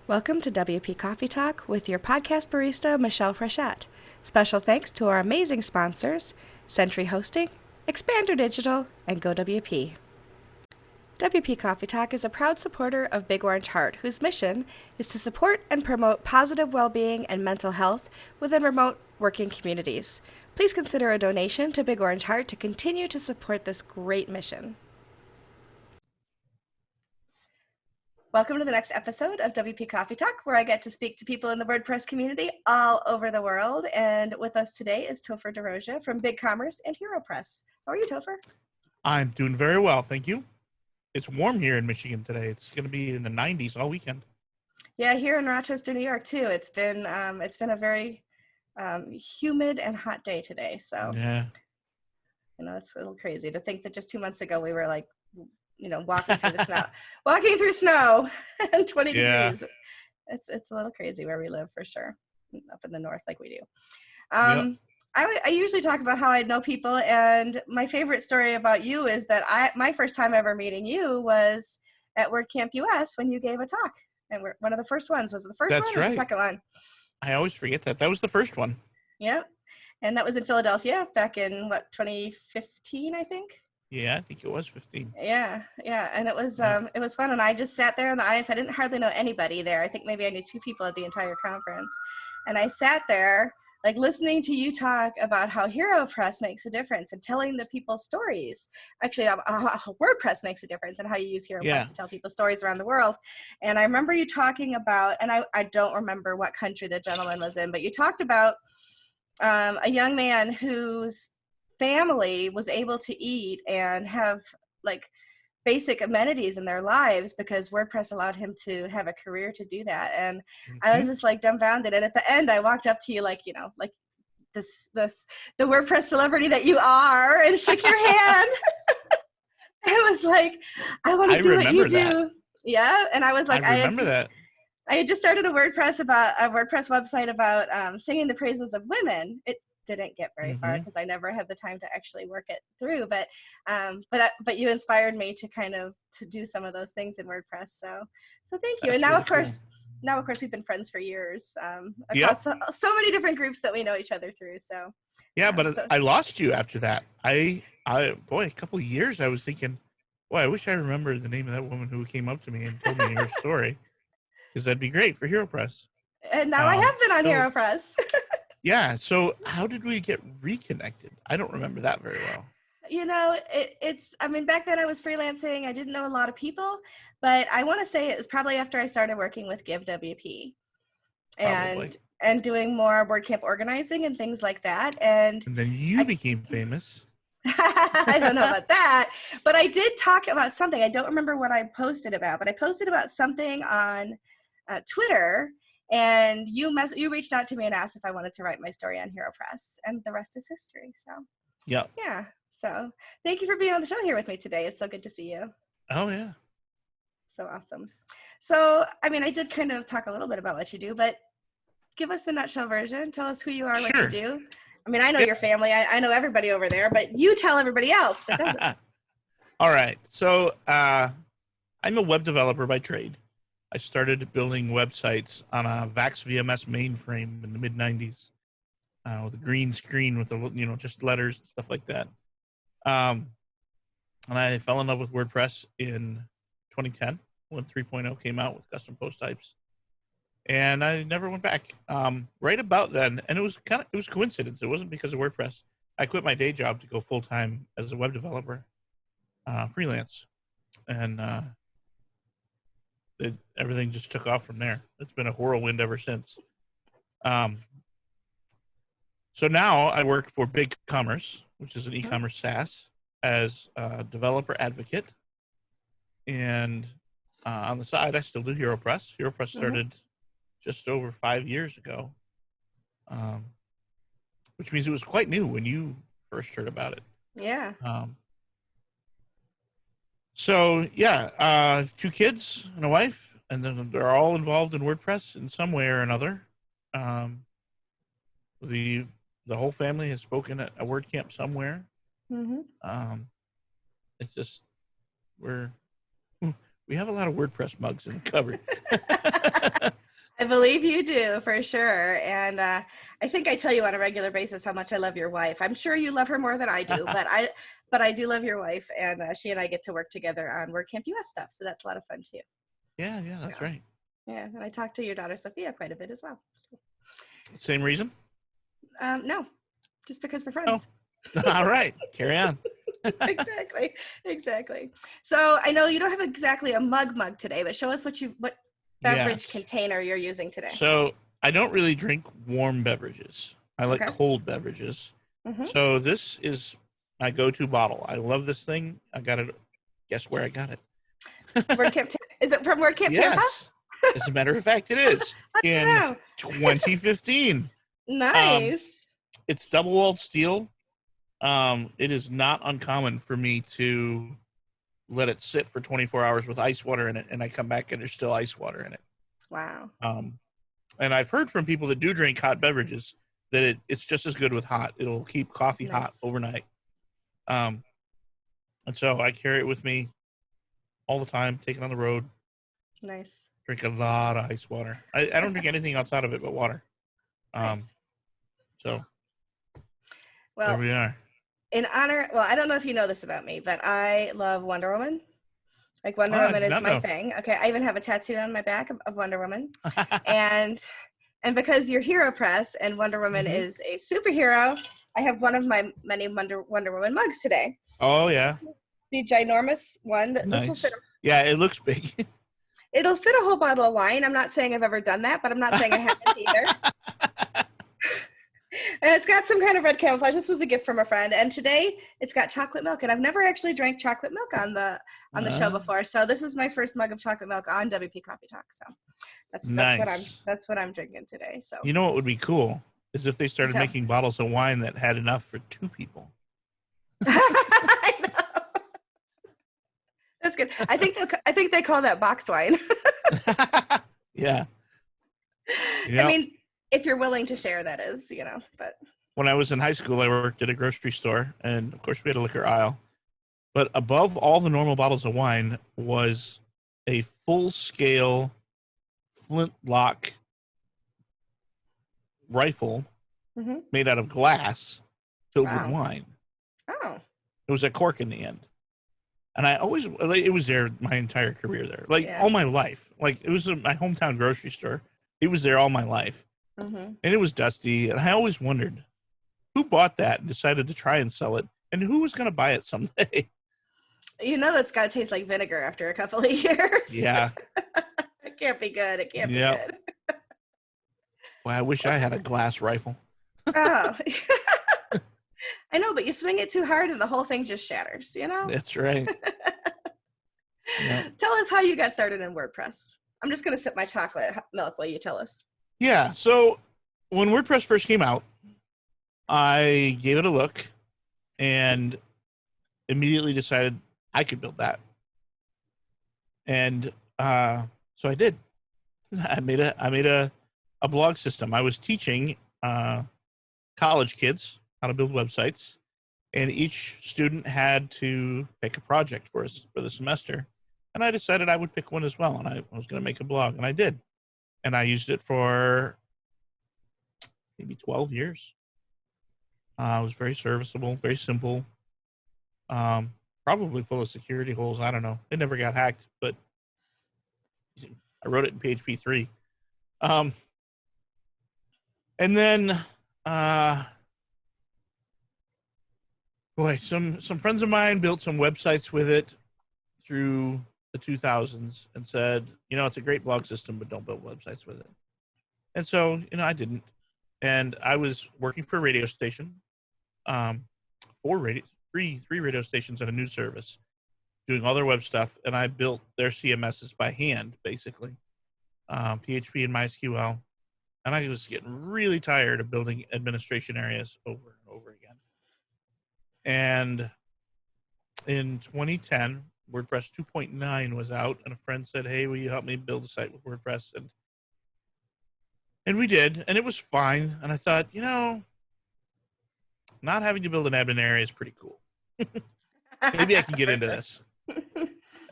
Welcome to WP Coffee Talk with your podcast barista, Michelle Frechette. Special thanks to our amazing sponsors, Century Hosting, Expander Digital, and GoWP. WP Coffee Talk is a proud supporter of Big Orange Heart, whose mission is to support and promote positive well-being and mental health within remote working communities. Please consider a donation to Big Orange Heart to continue to support this great mission. Welcome to the next episode of WP Coffee Talk, where I get to speak to people in the WordPress community all over the world. And with us today is Topher DeRosia from BigCommerce and HeroPress. How are you, Topher? I'm doing very well, thank you. It's warm here in Michigan today. It's going to be in the 90s all weekend. Yeah, here in Rochester, New York, too. It's been a very humid and hot day today. So, yeah, it's a little crazy to think that just 2 months ago we were like, walking through snow and 20 degrees. It's a little crazy where we live for sure, up in the north like we do. Yep. I usually talk about how I know people, and my favorite story about you is that my first time ever meeting you was at WordCamp US when you gave a talk, and one of the first ones. Was it the first That's one or right. the second one? I always forget that. That was the first one. Yeah, and that was in Philadelphia back in 2015, I think. Yeah, I think it was 15. Yeah, and it was fun, and I just sat there in the audience. I didn't hardly know anybody there. I think maybe I knew 2 people at the entire conference, and I sat there like listening to you talk about how HeroPress makes a difference and telling the people stories. Actually, how WordPress makes a difference and how you use HeroPress to tell people stories around the world. And I remember you talking about, and I don't remember what country the gentleman was in, but you talked about a young man whose family was able to eat and have like basic amenities in their lives because WordPress allowed him to have a career to do that. And I was just like dumbfounded. And at the end, I walked up to you like, like this the WordPress celebrity that you are, and shook your hand. It was like, I want to do what you do. Yeah. And I was like, I had just started a WordPress website about singing the praises of women. It didn't get very far because I never had the time to actually work it through, but you inspired me to to do some of those things in WordPress. So thank you. That's and now really of course we've been friends for years across so many different groups that we know each other through. So I lost you after that. A couple of years I was thinking, boy, I wish I remembered the name of that woman who came up to me and told me your story, because that'd be great for HeroPress. And now I have been on HeroPress. Yeah. So how did we get reconnected? I don't remember that very well. Back then I was freelancing. I didn't know a lot of people, but I want to say it was probably after I started working with GiveWP and doing more WordCamp organizing and things like that. And then you became famous. I don't know about that, but I did talk about something. I don't remember what I posted about, but I posted about something on Twitter. And you reached out to me and asked if I wanted to write my story on HeroPress, and the rest is history. So yeah. So thank you for being on the show here with me today. It's so good to see you. Oh yeah. So awesome. So I did kind of talk a little bit about what you do, but give us the nutshell version. Tell us who you are, what you do. I know your family. I know everybody over there, but you tell everybody else that doesn't. All right. So I'm a web developer by trade. I started building websites on a VAX VMS mainframe in the mid-90s with a green screen with just letters and stuff like that. And I fell in love with WordPress in 2010 when 3.0 came out with custom post types, and I never went back. Right about then, and it was coincidence. It wasn't because of WordPress. I quit my day job to go full time as a web developer, freelance, and everything just took off from there. It's been a whirlwind ever since. So now I work for BigCommerce, which is an e-commerce SaaS, as a developer advocate. And on the side, I still do HeroPress. HeroPress started just over 5 years ago, which means it was quite new when you first heard about it. Yeah. So yeah, I have 2 kids and a wife, and then they're all involved in WordPress in some way or another. The whole family has spoken at a WordCamp somewhere. It's just we have a lot of WordPress mugs in the cupboard. believe you do, for sure. And I think I tell you on a regular basis how much I love your wife. I'm sure you love her more than I do, but I do love your wife, and she and I get to work together on WordCamp US stuff, so that's a lot of fun too. Yeah, that's right. Yeah, and I talk to your daughter Sophia quite a bit as well. So. Same reason? No, just because we're friends. Oh. All right, carry on. Exactly. So I know you don't have exactly a mug today, but show us what beverage container you're using today. So I don't really drink warm beverages. I like cold beverages. Mm-hmm. So this is my go-to bottle. I love this thing. I got it. Guess where I got it? Is it from WordCamp Tampa? Yes. As a matter of fact, it is. In 2015. Nice. It's double-walled steel. It is not uncommon for me to let it sit for 24 hours with ice water in it, and I come back and there's still ice water in it. Wow. And I've heard from people that do drink hot beverages that it's just as good with hot. It'll keep coffee hot overnight. And so I carry it with me all the time, take it on the road. Nice. Drink a lot of ice water. I don't drink anything outside of it but water. Nice. So well, there we are. In honor, I don't know if you know this about me, but I love Wonder Woman. Like Wonder Woman is my thing. Okay, I even have a tattoo on my back of Wonder Woman. and because you're HeroPress and Wonder Woman is a superhero, I have one of my many Wonder Woman mugs today. Oh, yeah. The ginormous one. Nice. This will fit. Yeah, it looks big. It'll fit a whole bottle of wine. I'm not saying I've ever done that, but I'm not saying I haven't either. And it's got some kind of red camouflage. This was a gift from a friend. And today it's got chocolate milk. And I've never actually drank chocolate milk on the show before. So this is my first mug of chocolate milk on WP Coffee Talk. So that's what I'm drinking today. So you know what would be cool is if they started making bottles of wine that had enough for 2 people. I know. That's good. I think they call that boxed wine. Yeah. I mean, if you're willing to share, that is, but. When I was in high school, I worked at a grocery store, and of course we had a liquor aisle. But above all the normal bottles of wine was a full-scale flintlock rifle made out of glass filled with wine. Oh. It was a cork in the end. And it was there my entire career there. All my life. It was my hometown grocery store. It was there all my life. And it was dusty, and I always wondered who bought that and decided to try and sell it, and who was going to buy it someday. That's got to taste like vinegar after a couple of years. Yeah. It can't be good. It can't be good. Well, I wish I had a glass rifle. Oh. I know, but you swing it too hard and the whole thing just shatters, That's right. Tell us how you got started in WordPress. I'm just going to sip my chocolate milk while you tell us. Yeah, so when WordPress first came out, I gave it a look and immediately decided I could build that. And so I did. I made a blog system. I was teaching college kids how to build websites, and each student had to pick a project for the semester. And I decided I would pick one as well, and I was going to make a blog, and I did. And I used it for maybe 12 years. It was very serviceable, very simple, probably full of security holes. I don't know. It never got hacked, but I wrote it in PHP 3. And then, some friends of mine built some websites with it through the 2000s and said, it's a great blog system, but don't build websites with it. And so, I didn't. And I was working for a radio station, three radio stations and a news service, doing all their web stuff. And I built their CMSs by hand, basically, PHP and MySQL. And I was getting really tired of building administration areas over and over again. And in 2010, WordPress 2.9 was out, and a friend said, "Hey, will you help me build a site with WordPress?" And we did, and it was fine. And I thought, not having to build an admin area is pretty cool. Maybe I can get into this.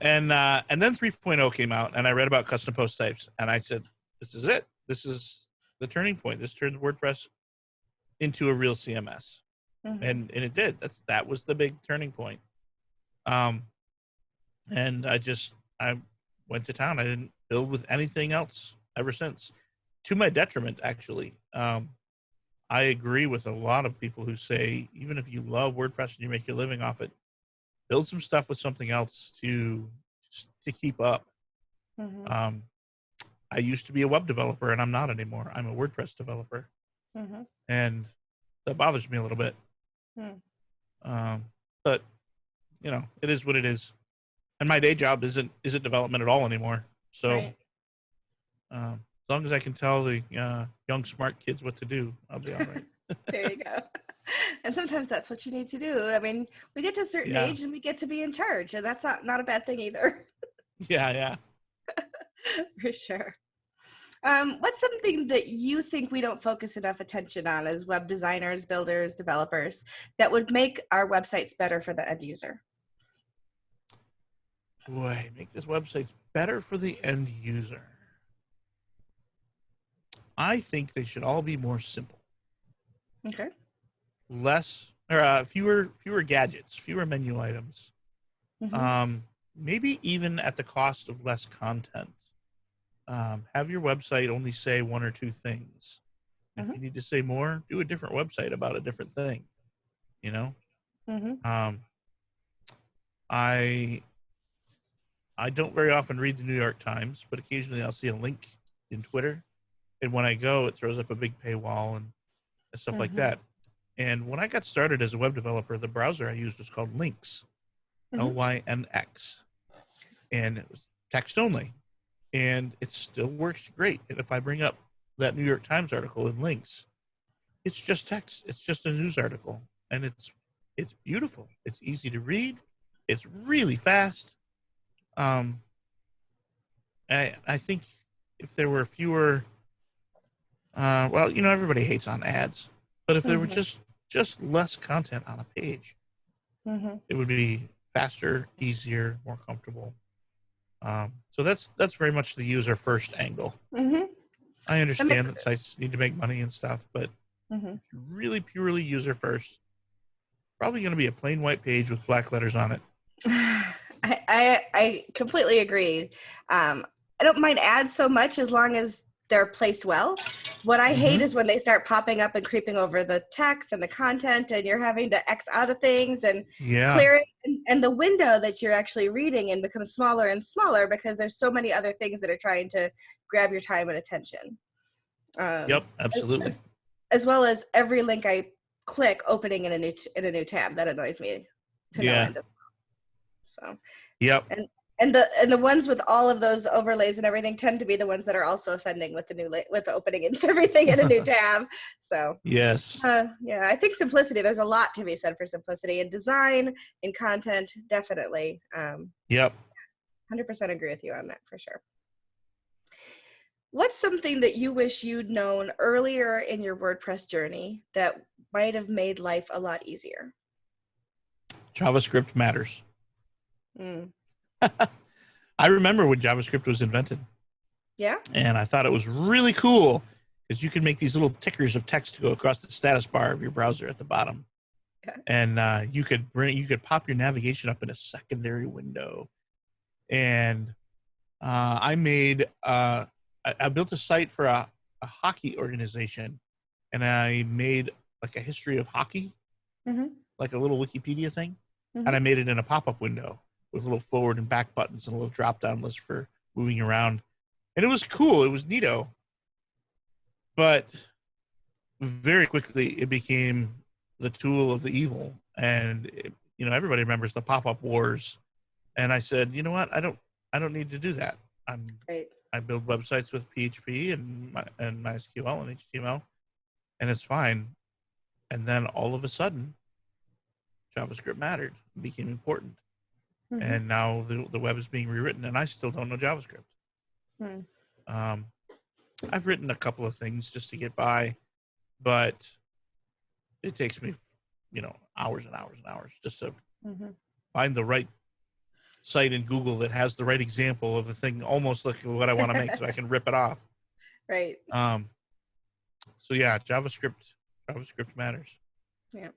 And then 3.0 came out, and I read about custom post types, and I said, "This is it. this is the turning point. This turned WordPress into a real CMS. Mm-hmm. And it did. That was the big turning point. And I went to town. I didn't build with anything else ever since, to my detriment, actually. I agree with a lot of people who say, even if you love WordPress and you make your living off it, build some stuff with something else to keep up. Mm-hmm. I used to be a web developer, and I'm not anymore. I'm a WordPress developer, Mm-hmm. and that bothers me a little bit. But you know, it is what it is. And my day job isn't development at all anymore. So Right. as long as I can tell the young smart kids what to do, I'll be all right. There you go. And sometimes that's what you need to do. I mean, we get to a certain age and we get to be in charge, and that's not a bad thing either. Yeah. For sure. What's something that you think we don't focus enough attention on as web designers, builders, developers that would make our websites better for the end user? Boy, make this website better for the end user. I think they should all be more simple. Okay. Fewer gadgets, fewer menu items. Mm-hmm. Maybe even at the cost of less content. Have your website only say one or two things. Mm-hmm. If you need to say more, do a different website about a different thing. You know. Mm-hmm. I don't very often read the New York Times, but occasionally I'll see a link in Twitter, and when I go, it throws up a big paywall and stuff like that. And when I got started as a web developer, the browser I used was called Lynx, Lynx, and it was text only, and it still works great. And if I bring up that New York Times article in Lynx, it's just text. It's just a news article, and it's beautiful. It's easy to read. It's really fast. I think if there were fewer, well, you know, everybody hates on ads, but if there were just less content on a page, it would be faster, easier, more comfortable. So that's very much the user first angle. I understand that sites need to make money and stuff, but if you're really purely user first, probably going to be a plain white page with black letters on it. I completely agree. I don't mind ads so much as long as they're placed well. What I hate is when they start popping up and creeping over the text and the content, and you're having to X out of things and clear it, and the window that you're actually reading and becomes smaller and smaller because there's so many other things that are trying to grab your time and attention. Yep, absolutely. As well as every link I click opening in a new tab. That annoys me to no end as well. So yep. And the ones with all of those overlays and everything tend to be the ones that are also offending with the opening and everything in a new tab. So yes. Yeah, I think simplicity, there's a lot to be said for simplicity in design, in content, definitely. Yep. 100% agree with you on that for sure. What's something that you wish you'd known earlier in your WordPress journey that might have made life a lot easier? JavaScript matters. I remember when JavaScript was invented. Yeah. And I thought it was really cool because you could make these little tickers of text to go across the status bar of your browser at the bottom. Yeah. And you could pop your navigation up in a secondary window. And I built a site for a hockey organization, and I made like a history of hockey, like a little Wikipedia thing. And I made it in a pop-up window with little forward and back buttons and a little drop-down list for moving around. And it was cool. It was neato. But very quickly, it became the tool of the evil. And, everybody remembers the pop-up wars. And I said, you know what? I don't need to do that. I build websites with PHP and MySQL and HTML, and it's fine. And then all of a sudden, JavaScript mattered, became important. And now the web is being rewritten, and I still don't know JavaScript. I've written a couple of things just to get by, but it takes me, hours and hours and hours just to find the right site in Google that has the right example of the thing almost like what I want to make so I can rip it off. Right. So yeah, JavaScript matters. Yeah.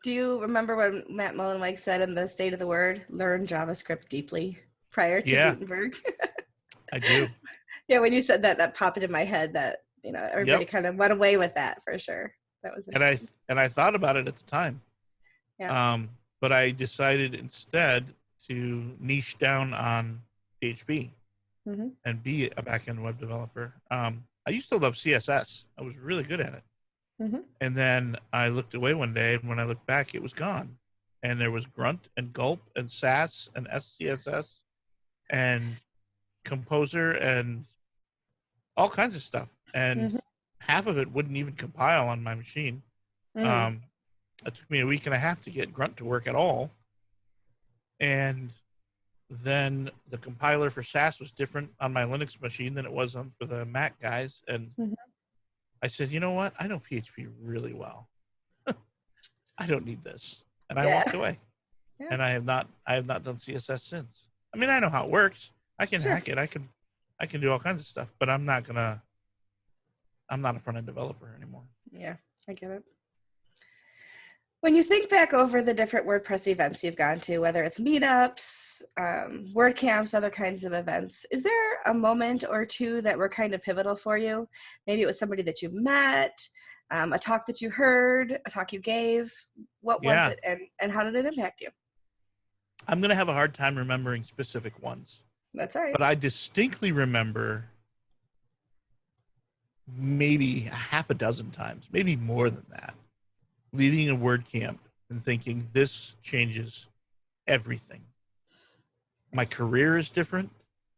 Do you remember when Matt Mullenweg said in the State of the Word, learn JavaScript deeply prior to Yeah, Gutenberg? I do. Yeah, when you said that, that popped into my head that, everybody Yep. kind of went away with that for sure. That was And I interesting. thought about it at the time. Yeah. But I decided instead to niche down on PHP Mm-hmm. and be a backend web developer. I used to love CSS. I was really good at it. Mm-hmm. And then I looked away one day, and when I looked back, it was gone. And there was Grunt and Gulp and Sass and SCSS and Composer and all kinds of stuff. And Mm-hmm. half of it wouldn't even compile on my machine. Mm. It took me a week and a half to get Grunt to work at all. And then the compiler for Sass was different on my Linux machine than it was on for the Mac guys. And Mhm. I said, you know what? I know PHP really well. I don't need this. And I Yeah. walked away. Yeah. And I have not done CSS since. I mean, I know how it works. I can Sure. hack it. I can do all kinds of stuff, but I'm not a front end developer anymore. Yeah, I get it. When you think back over the different WordPress events you've gone to, whether it's meetups, WordCamps, other kinds of events, is there a moment or two that were kind of pivotal for you? Maybe it was somebody that you met, a talk that you heard, a talk you gave. What was Yeah. it, and how did it impact you? I'm going to have a hard time remembering specific ones, That's all right. but I distinctly remember maybe a half a dozen times, maybe more than that, leading a WordCamp and thinking this changes everything. My career is different.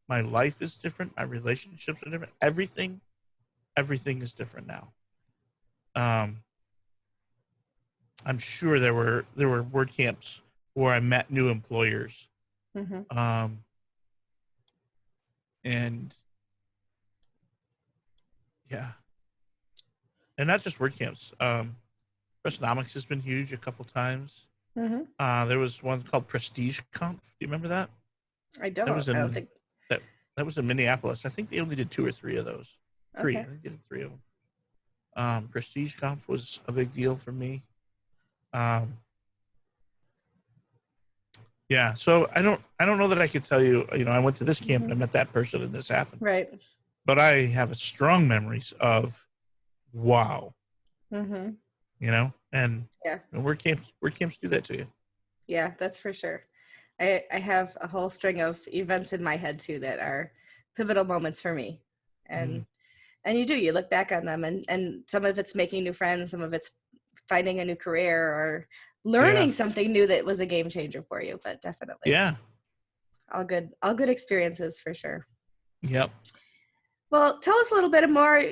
My life is different. My relationships are different. Everything is different now. I'm sure there were WordCamps where I met new employers. Mm-hmm. And yeah, and not just WordCamps. Pressnomics has been huge a couple times. Mm-hmm. There was one called Prestige Conf. Do you remember that? I don't. That was I don't in think. that was in Minneapolis. I think they only did 2 or 3 of those. Three. I Okay. think they did 3 of them. Prestige Conf was a big deal for me. Yeah. So I don't know that I could tell you. I went to this camp Mm-hmm. and I met that person and this happened. Right. But I have strong memories of wow. Mm-hmm. And Yeah. WordCamps do that to you. Yeah, that's for sure. I have a whole string of events in my head too that are pivotal moments for me. And you look back on them, and some of it's making new friends, some of it's finding a new career or learning something new that was a game changer for you, but definitely. Yeah. All good experiences for sure. Yep. Well, tell us a little bit more.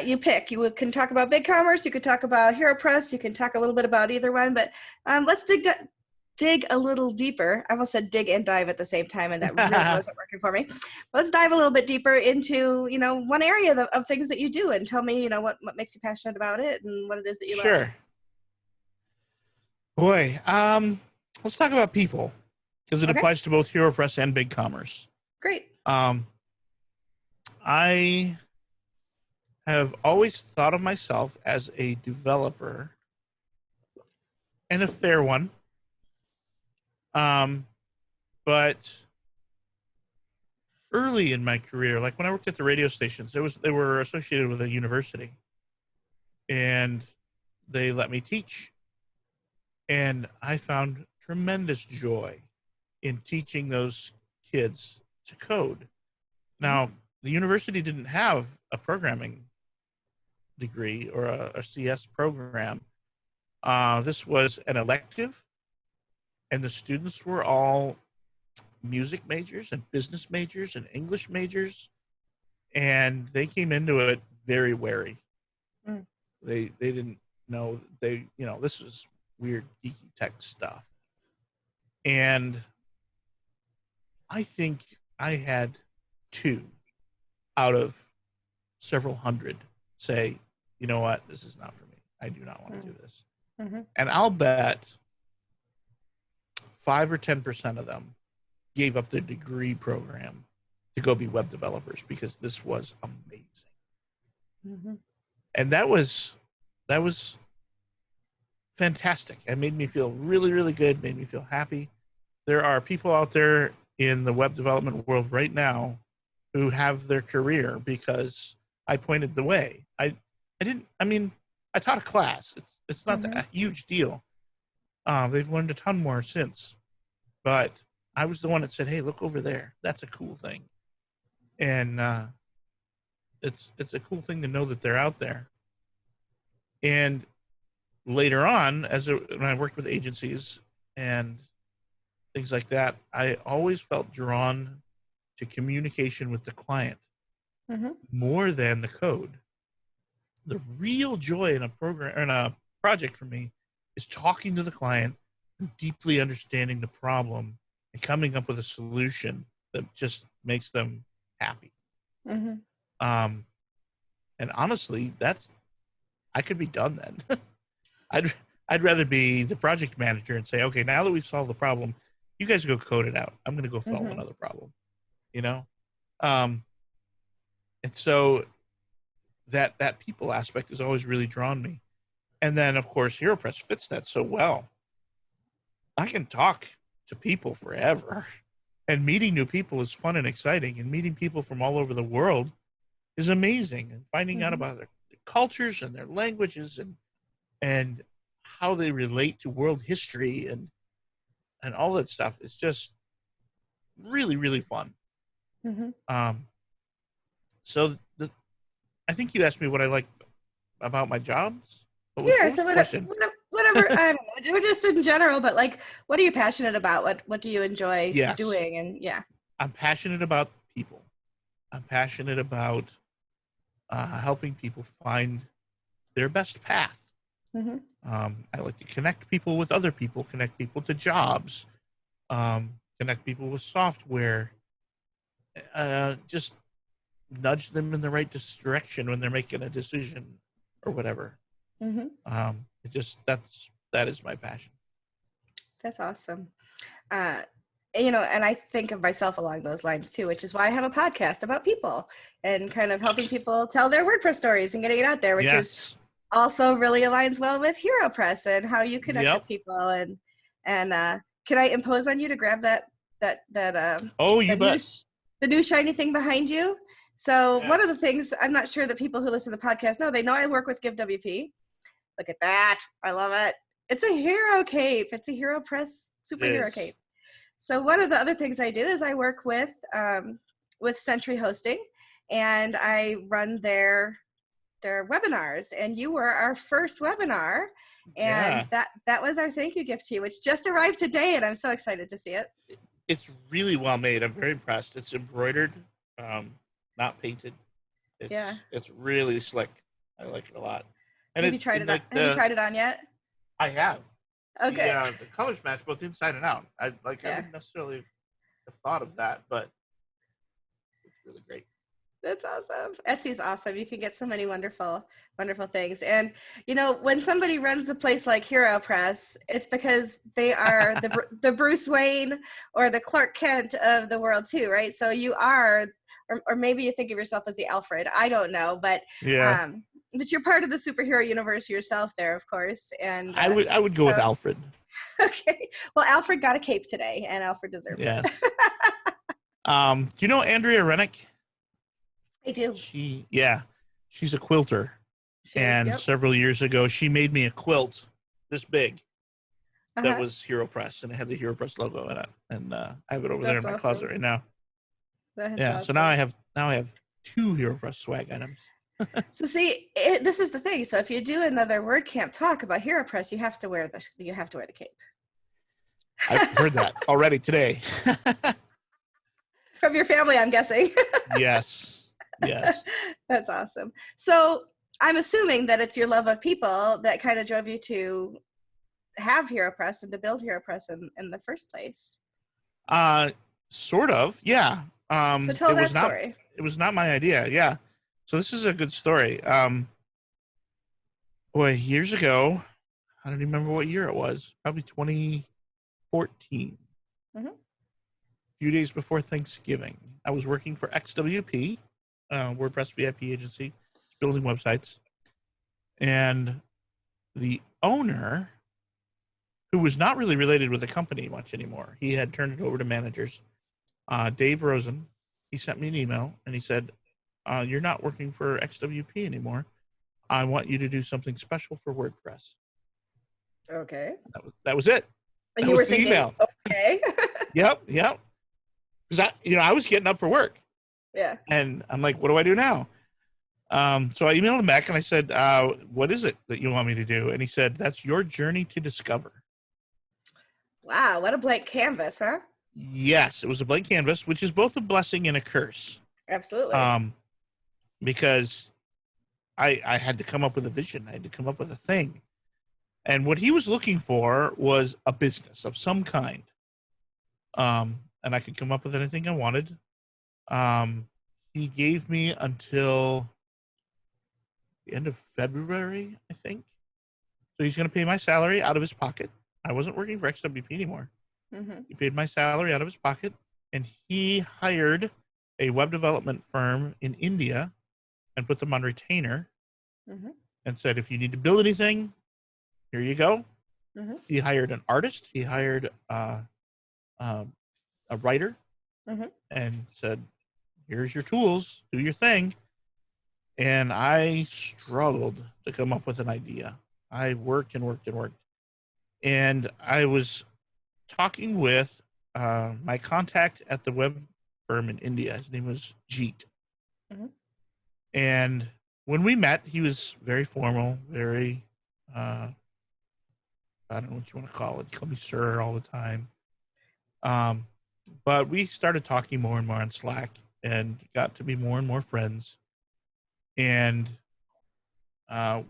You pick. You can talk about BigCommerce. You could talk about HeroPress. You can talk a little bit about either one. But let's dig a little deeper. I almost said dig and dive at the same time, and that really wasn't working for me. Let's dive a little bit deeper into one area of things that you do, and tell me what makes you passionate about it and what it is that you love. Sure. Boy, let's talk about people because it applies to both HeroPress and BigCommerce. Great. I have always thought of myself as a developer and a fair one. But early in my career, like when I worked at the radio stations, they were associated with a university, and they let me teach. And I found tremendous joy in teaching those kids to code. Now, the university didn't have a programming degree or a CS program. This was an elective, and the students were all music majors and business majors and English majors, and they came into it very wary. They didn't know this was weird geeky tech stuff. And I think I had 2 out of several hundred say, you know what, this is not for me. I do not want to do this. And I'll bet 5 or 10% of them gave up their degree program to go be web developers because this was amazing. Mm-hmm. And that was fantastic. It made me feel really, really good, made me feel happy. There are people out there in the web development world right now who have their career because I pointed the way. I taught a class. It's not Mm-hmm. a huge deal. They've learned a ton more since, but I was the one that said, "Hey, look over there. That's a cool thing," and it's a cool thing to know that they're out there. And later on, when I worked with agencies and things like that, I always felt drawn to communication with the client Mm-hmm. more than the code. The real joy in a program or in a project for me is talking to the client and deeply understanding the problem and coming up with a solution that just makes them happy. Mm-hmm. Um, and honestly, I could be done then. I'd rather be the project manager and say, okay, now that we've solved the problem, you guys go code it out. I'm going to go solve Mm-hmm. another problem, you know? And so that people aspect has always really drawn me. And then, of course, HeroPress fits that so well. I can talk to people forever. And meeting new people is fun and exciting. And meeting people from all over the world is amazing. And finding out Mm-hmm. about their cultures and their languages and how they relate to world history and all that stuff is just really, really fun. Mm-hmm. So I think you asked me what I like about my jobs. What Yeah. was So the question? whatever. I don't know. Just in general, but like, what are you passionate about? What do you enjoy Yes, doing? And yeah. I'm passionate about people. I'm passionate about helping people find their best path. Mm-hmm. I like to connect people with other people, connect people to jobs, connect people with software, just nudge them in the right direction when they're making a decision or whatever. Mm-hmm. That is my passion. That's awesome. Uh, and I think of myself along those lines too, which is why I have a podcast about people and kind of helping people tell their WordPress stories and getting it out there, which is Yes. also really aligns well with HeroPress and how you connect Yep. with people. And can I impose on you to grab that Oh, you bet. the new shiny thing behind you? So Yes. one of the things I'm not sure that people who listen to the podcast know, they know I work with Give WP. Look at that. I love it. It's a hero cape. It's a HeroPress superhero cape. So one of the other things I do is I work with Century Hosting, and I run their webinars. And you were our first webinar, and that was our thank you gift to you, which just arrived today, and I'm so excited to see it. It's really well made. I'm very impressed. It's embroidered, not painted. It's really slick. I like it a lot. And have you tried it? Have you tried it on yet? I have. Okay. The colors match both inside and out. I wouldn't necessarily have thought of that, but it's really great. That's awesome. Etsy's awesome. You can get so many wonderful, wonderful things. And, when somebody runs a place like HeroPress, it's because they are the Bruce Wayne or the Clark Kent of the world too, right? So you are, or maybe you think of yourself as the Alfred. I don't know, but but you're part of the superhero universe yourself there, of course. And I would go with Alfred. Okay. Well, Alfred got a cape today, and Alfred deserves it. Do you know Andrea Rennick? I do. She's a quilter. Several years ago, she made me a quilt this big that was HeroPress, and it had the HeroPress logo in it. And I have it over there in my closet right now. That's awesome. So now I have 2 HeroPress swag items. So see, this is the thing. So if you do another WordCamp talk about HeroPress, you have to wear the cape. I've heard that already today. From your family, I'm guessing. Yes. That's awesome. So I'm assuming that it's your love of people that kind of drove you to have HeroPress and to build HeroPress in the first place. Sort of, yeah. So tell that story. It was not my idea, yeah. So this is a good story. Years ago, I don't remember what year it was. Probably 2014. Mm-hmm. A few days before Thanksgiving, I was working for XWP, WordPress VIP agency. building websites. And the owner, who was not really related with the company much anymore, he had turned it over to managers. Dave Rosen, he sent me an email and he said, "You're not working for XWP anymore. I want you to do something special for WordPress." Okay. That was it. And That you was were the thinking, email. okay. Yep. Because I was getting up for work, Yeah. and I'm like, "What do I do now?" So I emailed him back and I said, "What is it that you want me to do?" And he said, "That's your journey to discover." Wow, what a blank canvas, huh? Yes, it was a blank canvas, which is both a blessing and a curse. Absolutely. Because I had to come up with a vision. I had to come up with a thing. And what he was looking for was a business of some kind. And I could come up with anything I wanted. He gave me until the end of February, I think. So he's going to pay my salary out of his pocket. I wasn't working for XWP anymore. Mm-hmm. He paid my salary out of his pocket, and he hired a web development firm in India and put them on retainer, Mm-hmm. and said, "If you need to build anything, here you go." Mm-hmm. He hired an artist. He hired a writer, Mm-hmm. and said, "Here's your tools. Do your thing." And I struggled to come up with an idea. I worked and worked and worked. And I was talking with my contact at the web firm in India. His name was Jeet. Mm-hmm. And when we met, he was very formal, very, I don't know what you want to call it. He called me sir all the time. But we started talking more and more on Slack and got to be more and more friends. And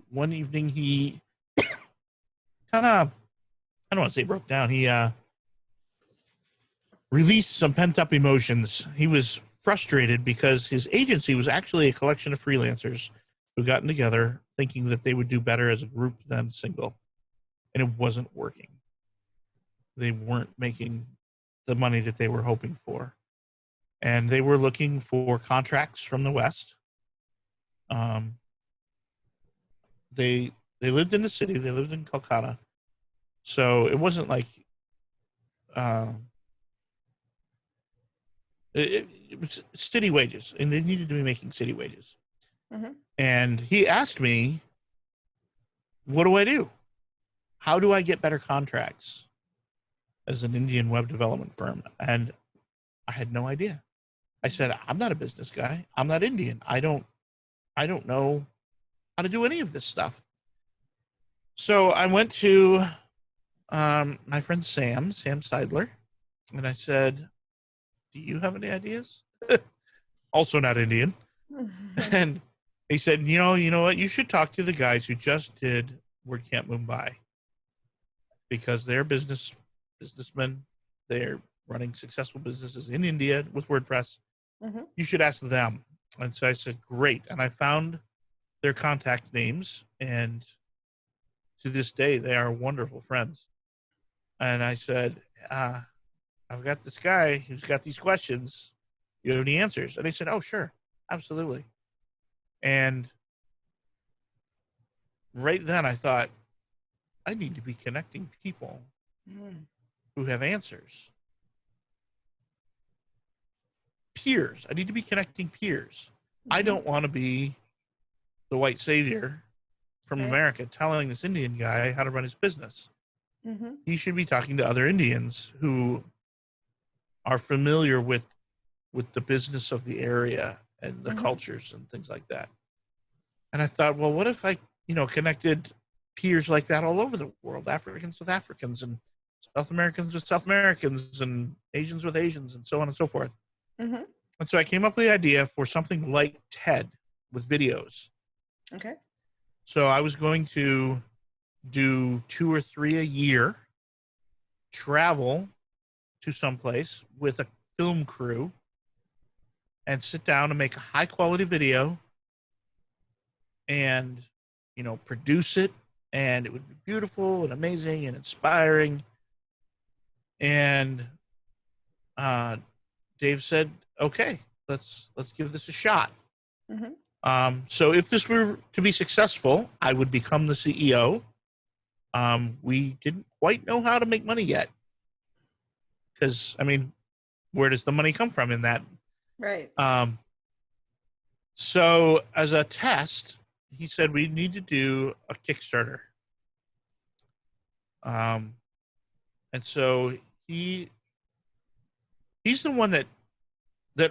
one evening he kind of, I don't want to say broke down. He released some pent up emotions. He was frustrated because his agency was actually a collection of freelancers who gotten together thinking that they would do better as a group than single. And it wasn't working. They weren't making the money that they were hoping for. And they were looking for contracts from the West. They lived in the city. They lived in Calcutta. So it wasn't like it was city wages, and they needed to be making city wages. Mm-hmm. And he asked me, "What do I do? How do I get better contracts as an Indian web development firm?" And I had no idea. I said, "I'm not a business guy. I'm not Indian. I don't know how to do any of this stuff." So I went to my friend Sam Seidler, and I said, "Do you have any ideas?" Also not Indian. And he said, you know what? You should talk to the guys who just did WordCamp Mumbai, because they're businessmen. They're running successful businesses in India with WordPress. Mm-hmm. You should ask them. And so I said, great. And I found their contact names, and to this day, they are wonderful friends. And I said, I've got this guy who's got these questions. You have any answers? And they said, oh, sure, absolutely. And right then I thought, I need to be connecting people who have answers. Peers. I need to be connecting peers. Mm-hmm. I don't want to be the white savior from America telling this Indian guy how to run his business. Mm-hmm. He should be talking to other Indians who are familiar with the business of the area and the cultures and things like that. And I thought, well, what if I, connected peers like that all over the world, Africans with Africans and South Americans with South Americans and Asians with Asians and so on and so forth. Mm-hmm. And so I came up with the idea for something like TED with videos. Okay. So I was going to do 2 or 3 a year, travel to someplace with a film crew, and sit down and make a high quality video and, produce it. And it would be beautiful and amazing and inspiring. And Dave said, okay, let's give this a shot. Mm-hmm. So if this were to be successful, I would become the CEO. We didn't quite know how to make money yet. Because, I mean, where does the money come from in that? Right. So as a test, he said we need to do a Kickstarter. And so he's the one that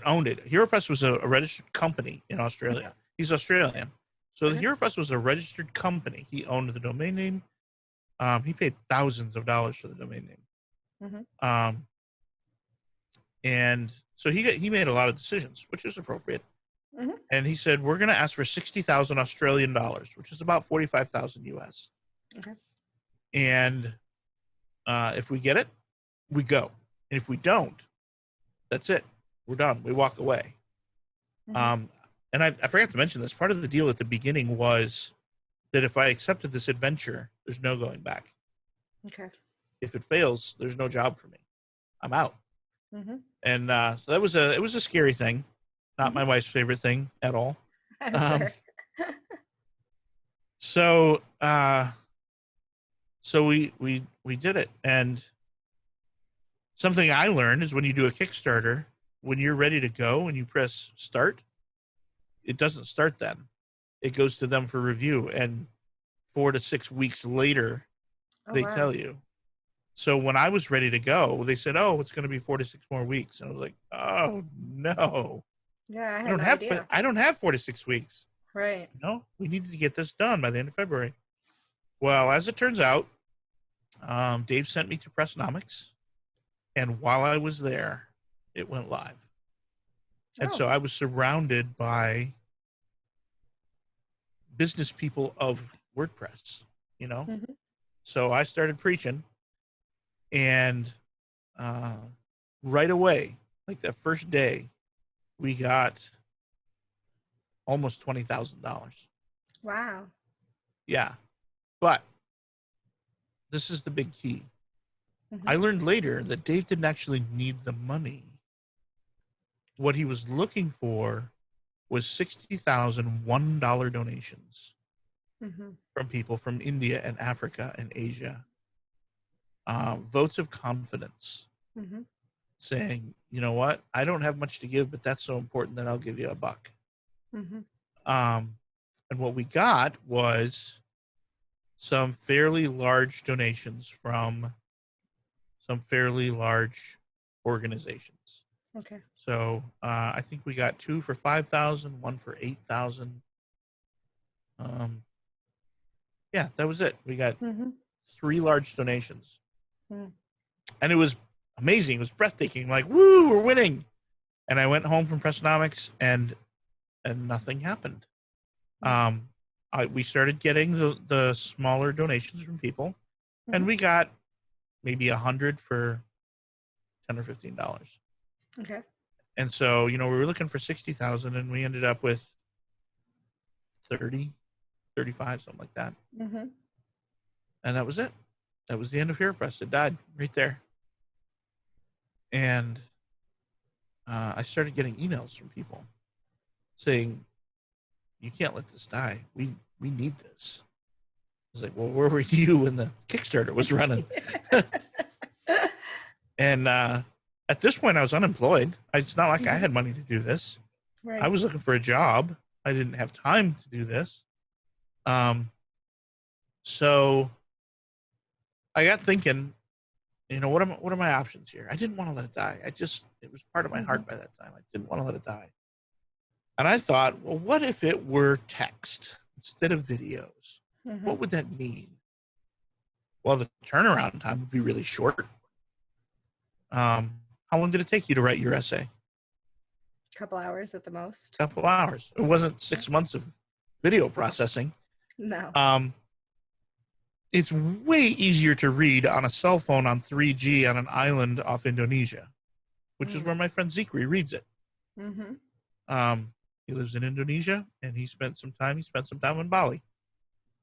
owned it. HeroPress was a registered company in Australia. He's Australian. So the HeroPress was a registered company. He owned the domain name. He paid thousands of dollars for the domain name. And so he made a lot of decisions, which is appropriate. And he said, we're going to ask for 60,000 Australian dollars, which is about 45,000 US. And if we get it, we go. And if we don't, that's it. We're done. We walk away. And I forgot to mention this. Part of the deal at the beginning was that if I accepted this adventure, there's no going back. If it fails, there's no job for me. I'm out. And so it was a scary thing. Not my wife's favorite thing at all. I'm sure. So we did it. And something I learned is when you do a Kickstarter, when you're ready to go and you press start, it doesn't start then. It goes to them for review, and 4 to 6 weeks later, they tell you. So when I was ready to go, they said, "Oh, it's going to be 4 to 6 more weeks," and I was like, "Oh no, Yeah, I don't have 4 to 6 weeks. Right. No, we needed to get this done by the end of February." Well, as it turns out, Dave sent me to Pressnomics, and while I was there, it went live. And so I was surrounded by business people of WordPress, you know? So I started preaching, and right away, like that first day, we got almost $20,000. Wow. Yeah. But this is the big key. I learned later that Dave didn't actually need the money. What he was looking for was 60,000 $1 donations from people from India and Africa and Asia. Votes of confidence, saying, you know what, I don't have much to give, but that's so important that I'll give you $1. And what we got was some fairly large donations from some fairly large organizations. So I think we got 2 for 5,000, 1 for 8,000. Yeah, that was it. We got 3 large donations. And it was amazing. It was breathtaking. Like, woo, we're winning. And I went home from Pressnomics, and nothing happened. We started getting the smaller donations from people, and we got maybe 100 for $10 or $15. And so, you know, we were looking for 60,000, and we ended up with 30, 35, something like that. And that was it. That was the end of HeroPress. It died right there. And I started getting emails from people saying, "You can't let this die. We need this." I was like, "Well, where were you when the Kickstarter was running?" And at this point, I was unemployed. It's not like I had money to do this. I was looking for a job. I didn't have time to do this. So I got thinking, you know, what are my options here? I didn't want to let it die. It was part of my heart by that time. I didn't want to let it die. And I thought, well, what if it were text instead of videos? What would that mean? Well, the turnaround time would be really short. How long did it take you to write your essay? A couple hours at the most. A couple hours. It wasn't 6 months of video processing. No. It's way easier to read on a cell phone on 3G on an island off Indonesia, which is where my friend Zikri reads it. He lives in Indonesia, and he spent some time in Bali.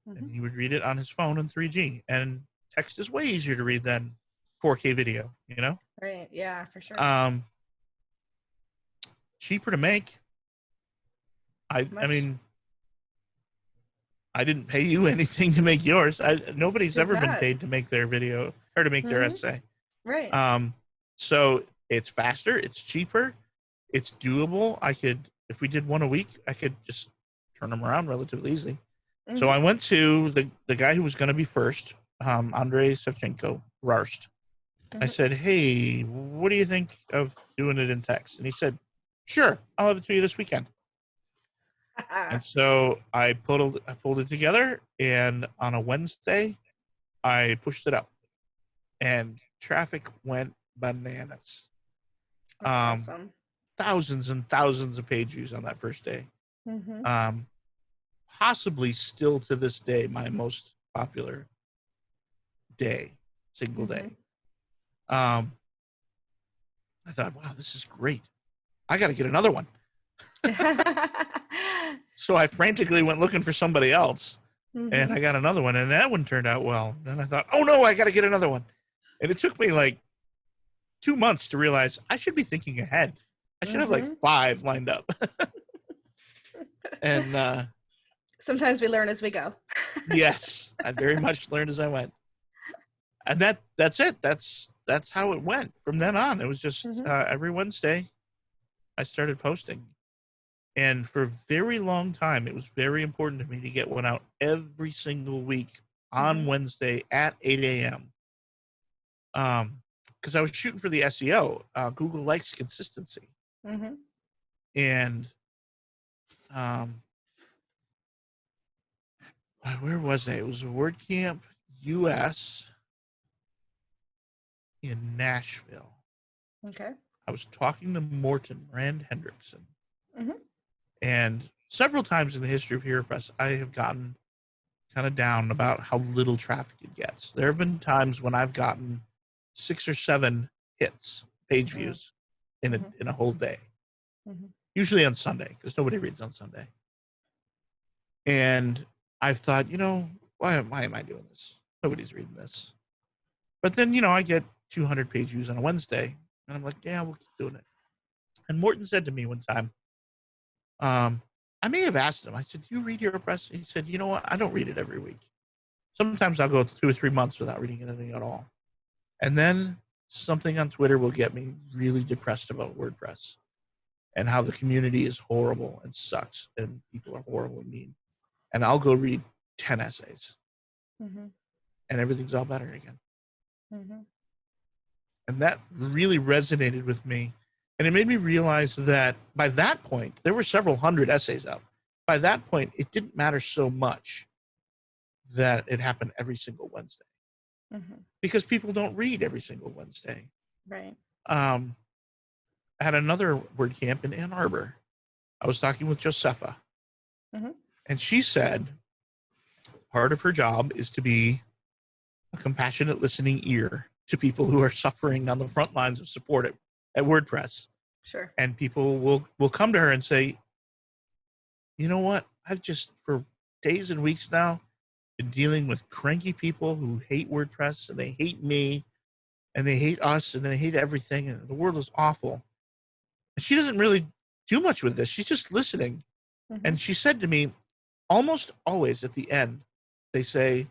And he would read it on his phone in 3G. And text is way easier to read than 4K video, you know? Right, yeah, for sure. Cheaper to make. I Much mean, I didn't pay you anything to make yours. Nobody's did ever been not. paid to make their video or to make their Mm-hmm. essay. Right. So it's faster, it's cheaper, it's doable. If we did one a week, I could just turn them around relatively easy. So Mm-hmm. I went to the guy who was going to be first, Andrei Sevchenko, Rarst. I Mm-hmm. said, hey, what do you think of doing it in text? And he said, sure, I'll have it to you this weekend. And so I pulled it together, and on a Wednesday, I pushed it out, and traffic went bananas. That's awesome. Thousands and thousands of page views on that first day. Mm-hmm. Possibly still to this day, my most popular single day. I thought, wow, this is great. I got to get another one. So I frantically went looking for somebody else, and I got another one, and that one turned out well. And I thought, oh no, I got to get another one. And it took me like 2 months to realize I should be thinking ahead. I should have like 5 lined up. And sometimes we learn as we go. yes, I very much learned as I went. And that's it. That's how it went from then on. It was just every Wednesday I started posting. And for a very long time, it was very important to me to get one out every single week on Wednesday at 8 a.m. Because I was shooting for the SEO. Google likes consistency. And where was I? It was a WordCamp US in Nashville. Okay. I was talking to Morten Rand Hendrickson. And several times in the history of HeroPress, I have gotten kind of down about how little traffic it gets. There have been times when I've gotten 6 or 7 hits, page views, in a whole day. Usually on Sunday, because nobody reads on Sunday. And I've thought, why am I doing this? Nobody's reading this. But then, I get 200 page views on a Wednesday, and I'm like, yeah, we'll keep doing it. And Morten said to me one time, I may have asked him, I said, do you read HeroPress? He said, you know what? I don't read it every week. Sometimes I'll go 2 or 3 months without reading anything at all. And then something on Twitter will get me really depressed about WordPress and how the community is horrible and sucks and people are horribly mean. And I'll go read 10 essays and everything's all better again. And that really resonated with me. And it made me realize that by that point, there were several hundred essays out. By that point, it didn't matter so much that it happened every single Wednesday. Because people don't read every single Wednesday. Right. I had another WordCamp in Ann Arbor. I was talking with Josefa. And she said part of her job is to be a compassionate listening ear to people who are suffering on the front lines of support at WordPress. Sure. And people will come to her and say, you know what? I've just, for days and weeks now, been dealing with cranky people who hate WordPress, and they hate me, and they hate us, and they hate everything, and the world is awful. And she doesn't really do much with this. She's just listening. And she said to me, almost always at the end, they say,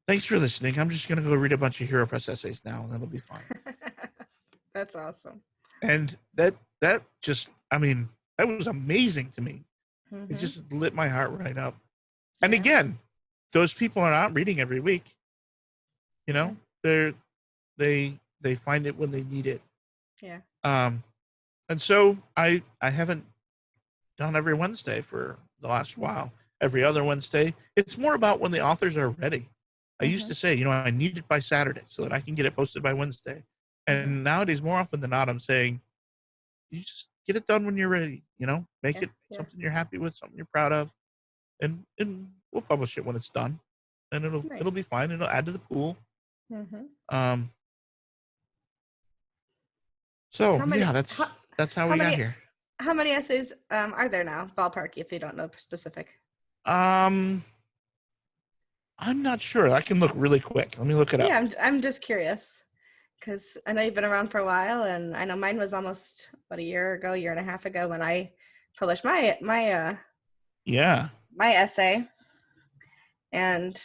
thanks for listening. I'm just going to go read a bunch of HeroPress essays now, and that'll be fine. That's awesome. And that just, that was amazing to me. It just lit my heart right up. And again, those people are not reading every week. They find it when they need it. Yeah. And so I haven't done every Wednesday for the last while. Every other Wednesday. It's more about when the authors are ready. I used to say, I need it by Saturday so that I can get it posted by Wednesday. And nowadays, more often than not, I'm saying, you just get it done when you're ready. Make it something you're happy with, something you're proud of, and we'll publish it when it's done, and it'll be fine. It'll add to the pool. So that's how we got here. How many essays are there now? Ballpark, if you don't know specific. I'm not sure. I can look really quick. Let me look it up. Yeah, I'm just curious, because I know you've been around for a while, and I know mine was almost about a year and a half ago when I publish my Yeah. my essay, and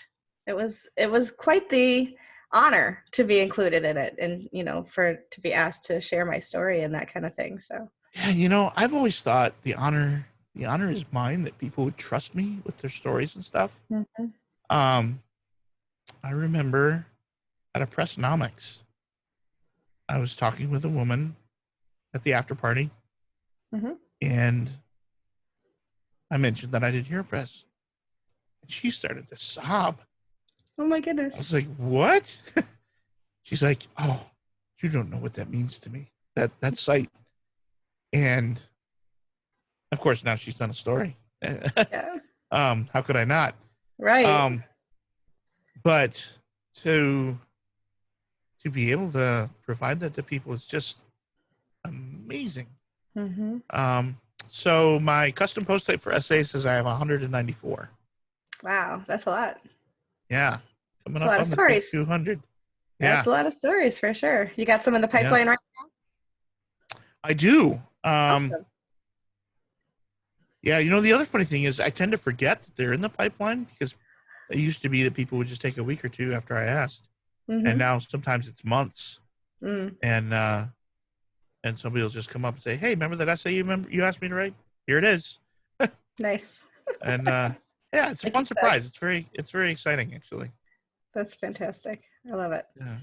it was quite the honor to be included in it, and to be asked to share my story and that kind of thing. So Yeah, I've always thought the honor is mine, that people would trust me with their stories and stuff. Mhm. Um, I remember at a Pressnomics, I was talking with a woman at the after party, Mhm. and I mentioned that I did HeroPress, and she started to sob. Oh my I goodness. was like, "What?" She's like, "Oh, you don't know what that means to me. That site." And of course, now she's done a story. Yeah. How could I not? Right. Um, but to be able to provide that to people is just amazing. Mhm. Um, so my custom post type for essays says I have 194. Wow, that's a lot. Yeah, coming That's a up lot of on the big stories. 200. That's Yeah, a lot of stories for sure. You got some in the yeah, pipeline, right? I do. Awesome. Yeah, the other funny thing is I tend to forget that they're in the pipeline, because it used to be that people would just take a week or two after I asked, and Mhm. now sometimes it's months, Mm. and somebody will just come up and say, "Hey, remember that essay you asked me to write? Here it is." Nice. And yeah, it's a Like you fun said, surprise. It's very exciting, actually. that's fantastic. I love it. Yeah.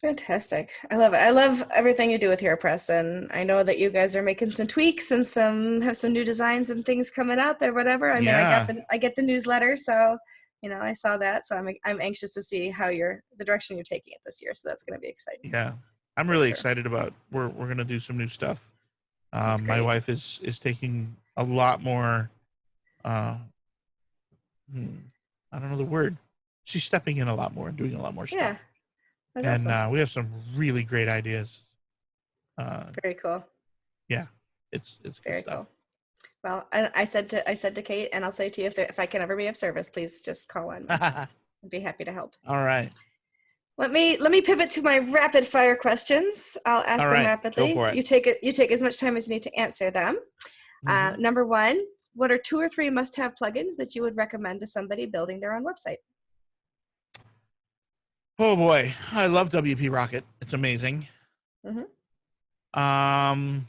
Fantastic. I love it. I love everything you do with HeroPress, and I know that you guys are making some tweaks and have some new designs and things coming up or whatever. I mean, Yeah. I get the newsletter, so I saw that, so I'm anxious to see how the direction you're taking it this year. So that's going to be exciting Yeah. I'm for really sure. excited about we're gonna do some new stuff. That's My great. wife is taking a lot more. Uh, hmm, I don't know the word. She's stepping in a lot more and doing a lot more Yeah, stuff, that's and awesome. we have some really great ideas. Uh, Very cool. yeah, it's good Very stuff. cool. Well, I said to Kate, and I'll say to you, if I can ever be of service, please just call on me. I'd be happy to help. All right, Let me pivot to my rapid fire questions. I'll ask all them right, go rapidly. for it. You take as much time as you need to answer them. Hmm. Number one, what are 2 or 3 must-have plugins that you would recommend to somebody building their own website? Oh boy, I love WP Rocket. It's amazing. Mm-hmm. Um,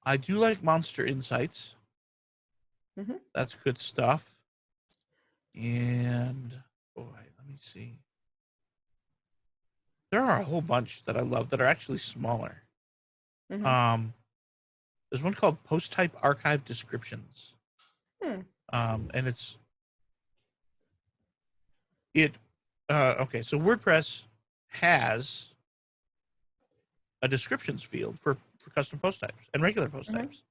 I do like Monster Insights. Mm-hmm. That's good stuff. And boy, let me see. There are a whole bunch that I love that are actually smaller. Mm-hmm. Um, there's one called Post Type Archive Descriptions. Hmm. And it okay, so WordPress has a descriptions field for custom post types and regular post Mm-hmm. types.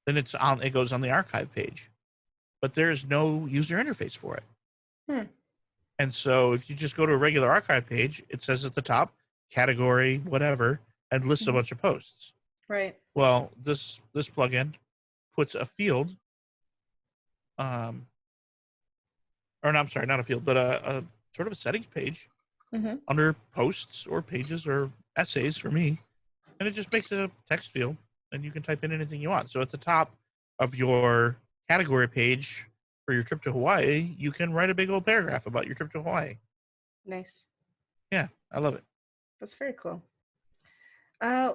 Then it goes on the archive page, but there's no user interface for it. Hmm. And so if you just go to a regular archive page, it says at the top, category, whatever, and lists a Mm-hmm. bunch of posts. Right. Well, this plugin puts a field, um, or no, I'm sorry, not a field, but a sort of a settings page Mm-hmm. under posts or pages or essays for me, and it just makes a text field, and you can type in anything you want. So at the top of your category page for your trip to Hawaii, you can write a big old paragraph about your trip to Hawaii. Nice. Yeah, I love it. That's very cool. Uh,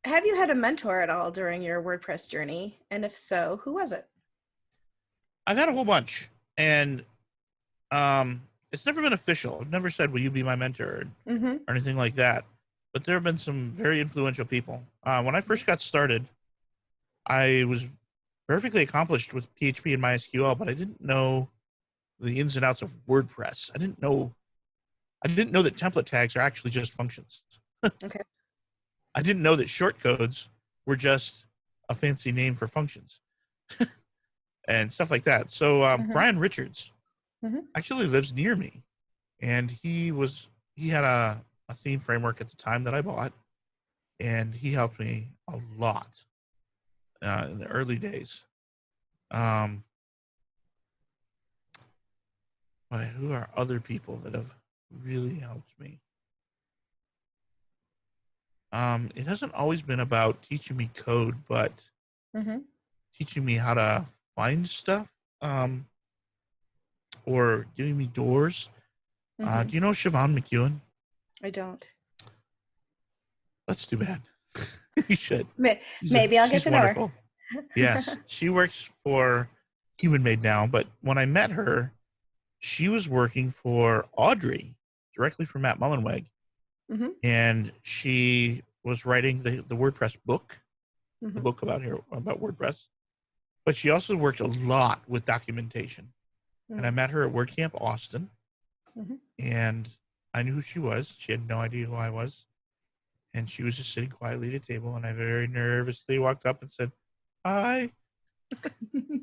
have you had a mentor at all during your WordPress journey? And if so, who was it? I've had a whole bunch, and it's never been official. I've never said, "Will you be my mentor?" Mm-hmm. or anything like that. But there have been some very influential people. When I first got started, I was perfectly accomplished with PHP and MySQL, but I didn't know the ins and outs of WordPress. I didn't know that template tags are actually just functions. Okay. I didn't know that shortcodes were just a fancy name for functions and stuff like that. So Mm-hmm. Brian Richards Mm-hmm. actually lives near me, and he had a theme framework at the time that I bought, and he helped me a lot in the early days. Um, but who are other people that have really helped me? It hasn't always been about teaching me code, but Mm-hmm. teaching me how to find stuff, or giving me doors. Mm-hmm. Do you know Siobhan McEwen? I don't. That's too bad. You should. Maybe I'll get She's to know her. wonderful. Yes, she works for Human Made now, but when I met her, she was working for Audrey, directly for Matt Mullenweg, Mm-hmm. and she was writing the WordPress book, the Mm-hmm. book about WordPress. But she also worked a lot with documentation. And I met her at WordCamp Austin, Mm-hmm. and I knew who she was. She had no idea who I was, and she was just sitting quietly at a table. And I very nervously walked up and said, "Hi,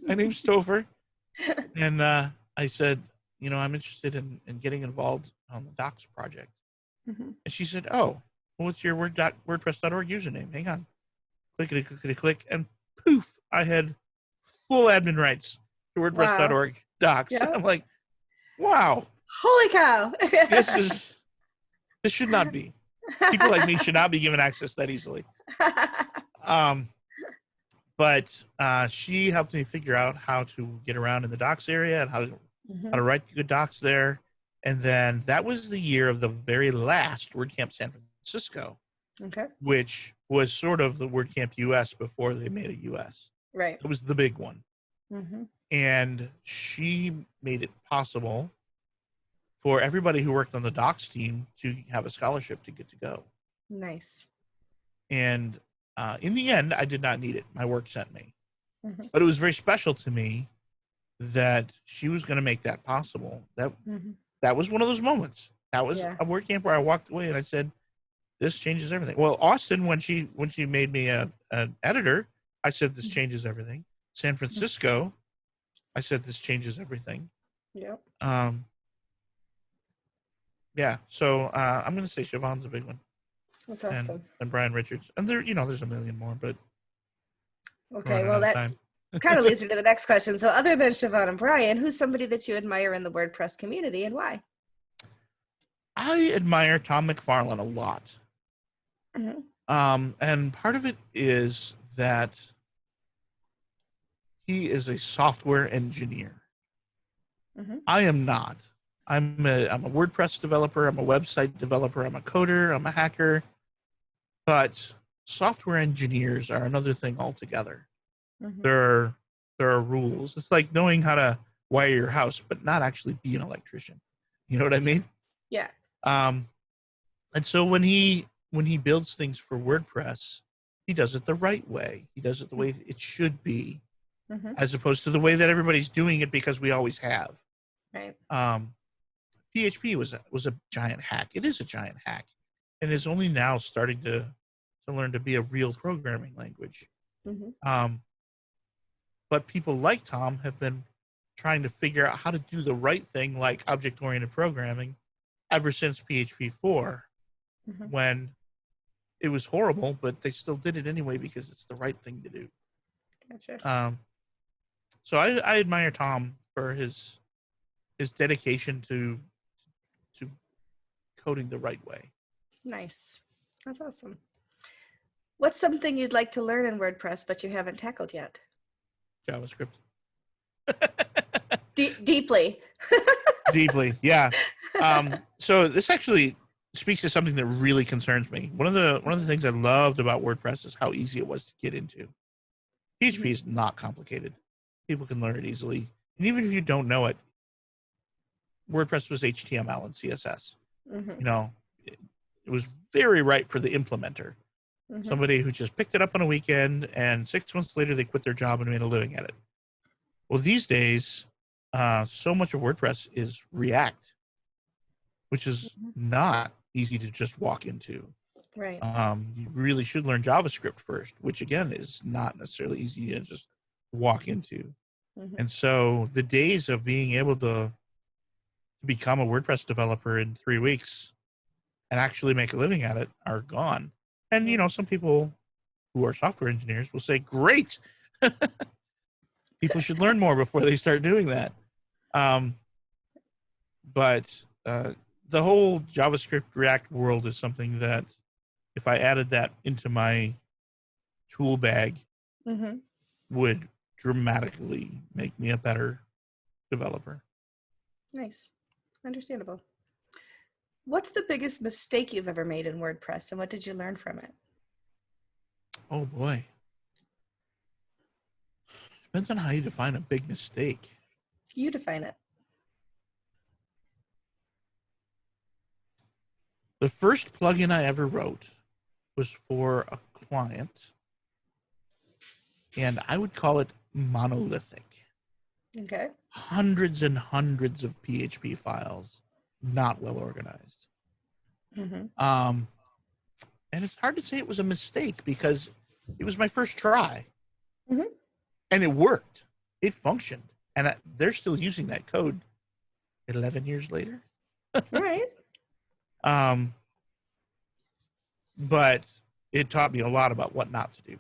my name's Topher." And I said, I'm interested in getting involved on the Docs project. Mm-hmm. And she said, "Oh, well, what's your WordPress.org username? Hang on." Clickety, clickety, click. And poof, I had full admin rights to Wow. WordPress.org Docs. Yeah. I'm like, wow, Holy cow. this should not be. People like me should not be given access that easily. But she helped me figure out how to get around in the docs area and how to write good docs there. And then that was the year of the very last WordCamp San Francisco, Okay. which was sort of the WordCamp US before they made a US. Right. It was the big one. Mm-hmm. And she made it possible for everybody who worked on the docs team to have a scholarship to get to go. Nice. And in the end, I did not need it. My work sent me. Mm-hmm. But it was very special to me that she was going to make that possible. That was one of those moments. That was a WordCamp where I walked away and I said, this changes everything. Well, Austin, when she made me an editor, I said, this changes everything. San Francisco, I said, this changes everything. Yep. Yeah. So I'm going to say Siobhan's a big one. That's awesome. And Brian Richards. And there's a million more, but okay. Well, that kind of leads me to the next question. So other than Siobhan and Brian, who's somebody that you admire in the WordPress community and why? I admire Tom McFarlane a lot. Mm-hmm. And part of it is that he is a software engineer. Mm-hmm. I am not. I'm a WordPress developer. I'm a website developer. I'm a coder. I'm a hacker. But software engineers are another thing altogether. Mm-hmm. There are rules. It's like knowing how to wire your house, but not actually be an electrician. You know what I mean? Yeah. And so when he builds things for WordPress, he does it the right way. He does it the way it should be, as opposed to the way that everybody's doing it because we always have. Right. PHP was a giant hack. It is a giant hack, and is only now starting to learn to be a real programming language. Mm-hmm. But people like Tom have been trying to figure out how to do the right thing, like object-oriented programming, ever since PHP 4, when it was horrible, but they still did it anyway because it's the right thing to do. Gotcha. So I admire Tom for his dedication to coding the right way. Nice. That's awesome. What's something you'd like to learn in WordPress but you haven't tackled yet? JavaScript. Deeply. Deeply, yeah. So this actually speaks to something that really concerns me. One of the things I loved about WordPress is how easy it was to get into. PHP is not complicated. People can learn it easily. And even if you don't know it, WordPress was HTML and CSS. It was very right for the implementer. Somebody who just picked it up on a weekend and 6 months later they quit their job and made a living at it. Well, these days, so much of WordPress is React, which is not easy to just walk into. Right. You really should learn JavaScript first, which again is not necessarily easy to just walk into. And so the days of being able to become a WordPress developer in 3 weeks and actually make a living at it are gone. And, some people who are software engineers will say, great, people should learn more before they start doing that. But the whole JavaScript React world is something that if I added that into my tool bag, would dramatically make me a better developer. Nice. Understandable. What's the biggest mistake you've ever made in WordPress, and what did you learn from it? Oh boy. Depends on how you define a big mistake. You define it. The first plugin I ever wrote was for a client, and I would call it monolithic. Okay. Hundreds and hundreds of PHP files, not well organized. Mm-hmm. And it's hard to say it was a mistake because it was my first try. Mm-hmm. And it worked. It functioned. And they're still using that code 11 years later. Right. But it taught me a lot about what not to do.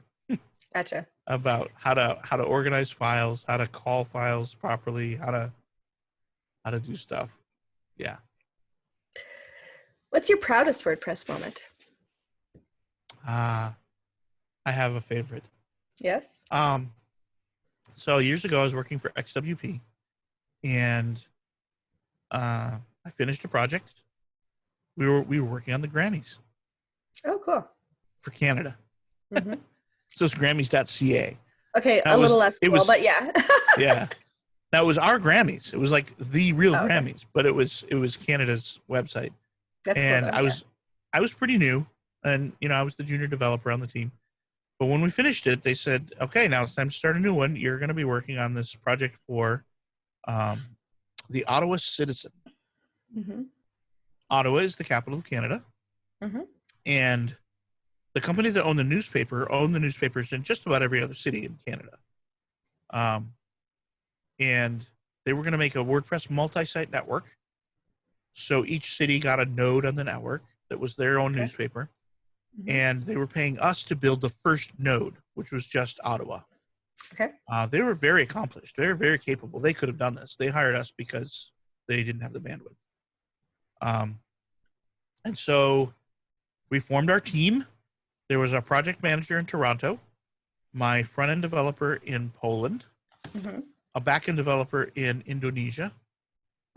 Gotcha. About how to organize files, how to call files properly, how to do stuff. Yeah. What's your proudest WordPress moment? I have a favorite. Yes. So years ago, I was working for XWP, and I finished a project. We were working on the Grammys Oh, cool. for Canada. Mm-hmm. So it's Grammys.ca. Okay, Now a little less cool, but yeah. Yeah. Now it was our Grammys. It was like the real okay. Grammys, but it was Canada's website. That's and cool, though, I was pretty new, and I was the junior developer on the team. But when we finished it, they said, "Okay, now it's time to start a new one. You're going to be working on this project for the Ottawa Citizen." Mm-hmm. Ottawa is the capital of Canada, Mm-hmm. and the company that owned the newspapers in just about every other city in Canada. And they were going to make a WordPress multi-site network. So each city got a node on the network that was their own newspaper. Mm-hmm. And they were paying us to build the first node, which was just Ottawa. Okay. They were very accomplished. They were very capable. They could have done this. They hired us because they didn't have the bandwidth. And so we formed our team. There was a project manager in Toronto, my front-end developer in Poland, Mm-hmm. a back-end developer in Indonesia,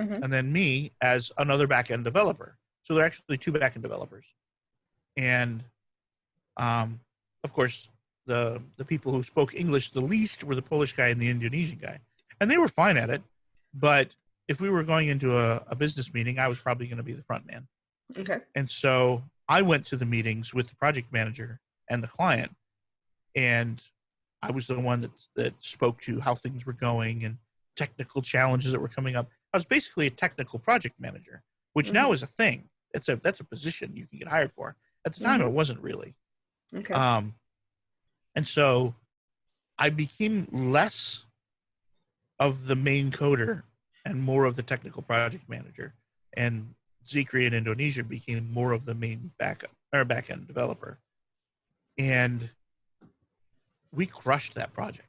Mm-hmm. and then me as another back-end developer. So they're actually two back-end developers. And, of course, the people who spoke English the least were the Polish guy and the Indonesian guy. And they were fine at it. But if we were going into a business meeting, I was probably going to be the front man. Okay. And so I went to the meetings with the project manager and the client, and I was the one that spoke to how things were going and technical challenges that were coming up. I was basically a technical project manager, which now is a thing. That's a position you can get hired for. At the time, it wasn't really. Okay. And so I became less of the main coder and more of the technical project manager. And Zikri in Indonesia became more of the main back-end developer. And we crushed that project.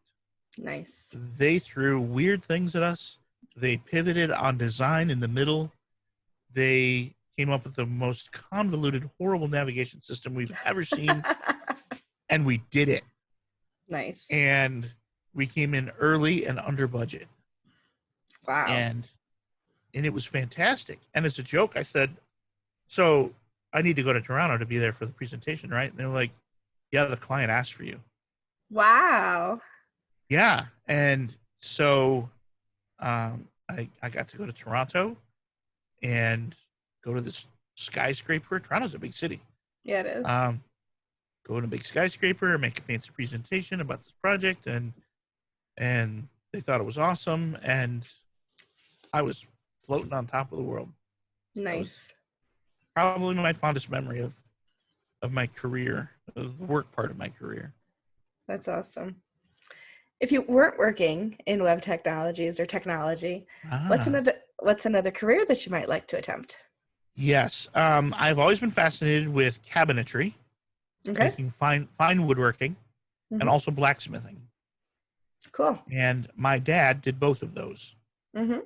Nice. They threw weird things at us. They pivoted on design in the middle. They came up with the most convoluted, horrible navigation system we've ever seen. And we did it. Nice. And we came in early and under budget. Wow. And it was fantastic. And as a joke, I said, so I need to go to Toronto to be there for the presentation, right? And they were like, yeah, the client asked for you. Wow. Yeah. And so I got to go to Toronto and go to this skyscraper. Toronto's a big city. Yeah, it is. Go to a big skyscraper, make a fancy presentation about this project, and they thought it was awesome, and I was floating on top of the world. Nice. Probably my fondest memory of my career, of the work part of my career. That's awesome. If you weren't working in web technologies or technology, what's another career that you might like to attempt? Yes. I've always been fascinated with cabinetry, making fine woodworking, and also blacksmithing. Cool. And my dad did both of those. Mm-hmm.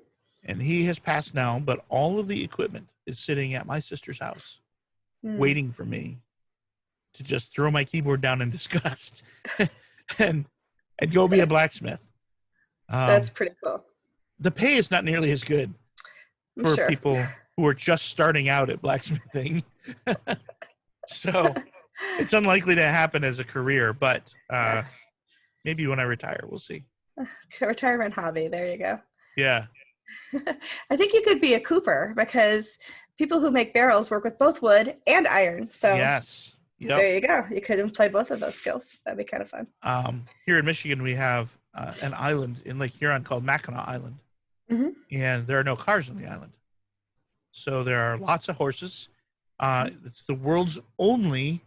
And he has passed now, but all of the equipment is sitting at my sister's house, waiting for me to just throw my keyboard down in disgust. and and go be a blacksmith. That's pretty cool. The pay is not nearly as good I'm for sure. people who are just starting out at blacksmithing. So it's unlikely to happen as a career, but maybe when I retire, we'll see. Retirement hobby. There you go. Yeah. I think you could be a cooper because people who make barrels work with both wood and iron. So Yes. Yep. there you go. You could employ both of those skills. That'd be kind of fun. Here in Michigan, we have an island in Lake Huron called Mackinac Island, and there are no cars on the island. So there are lots of horses. It's the world's only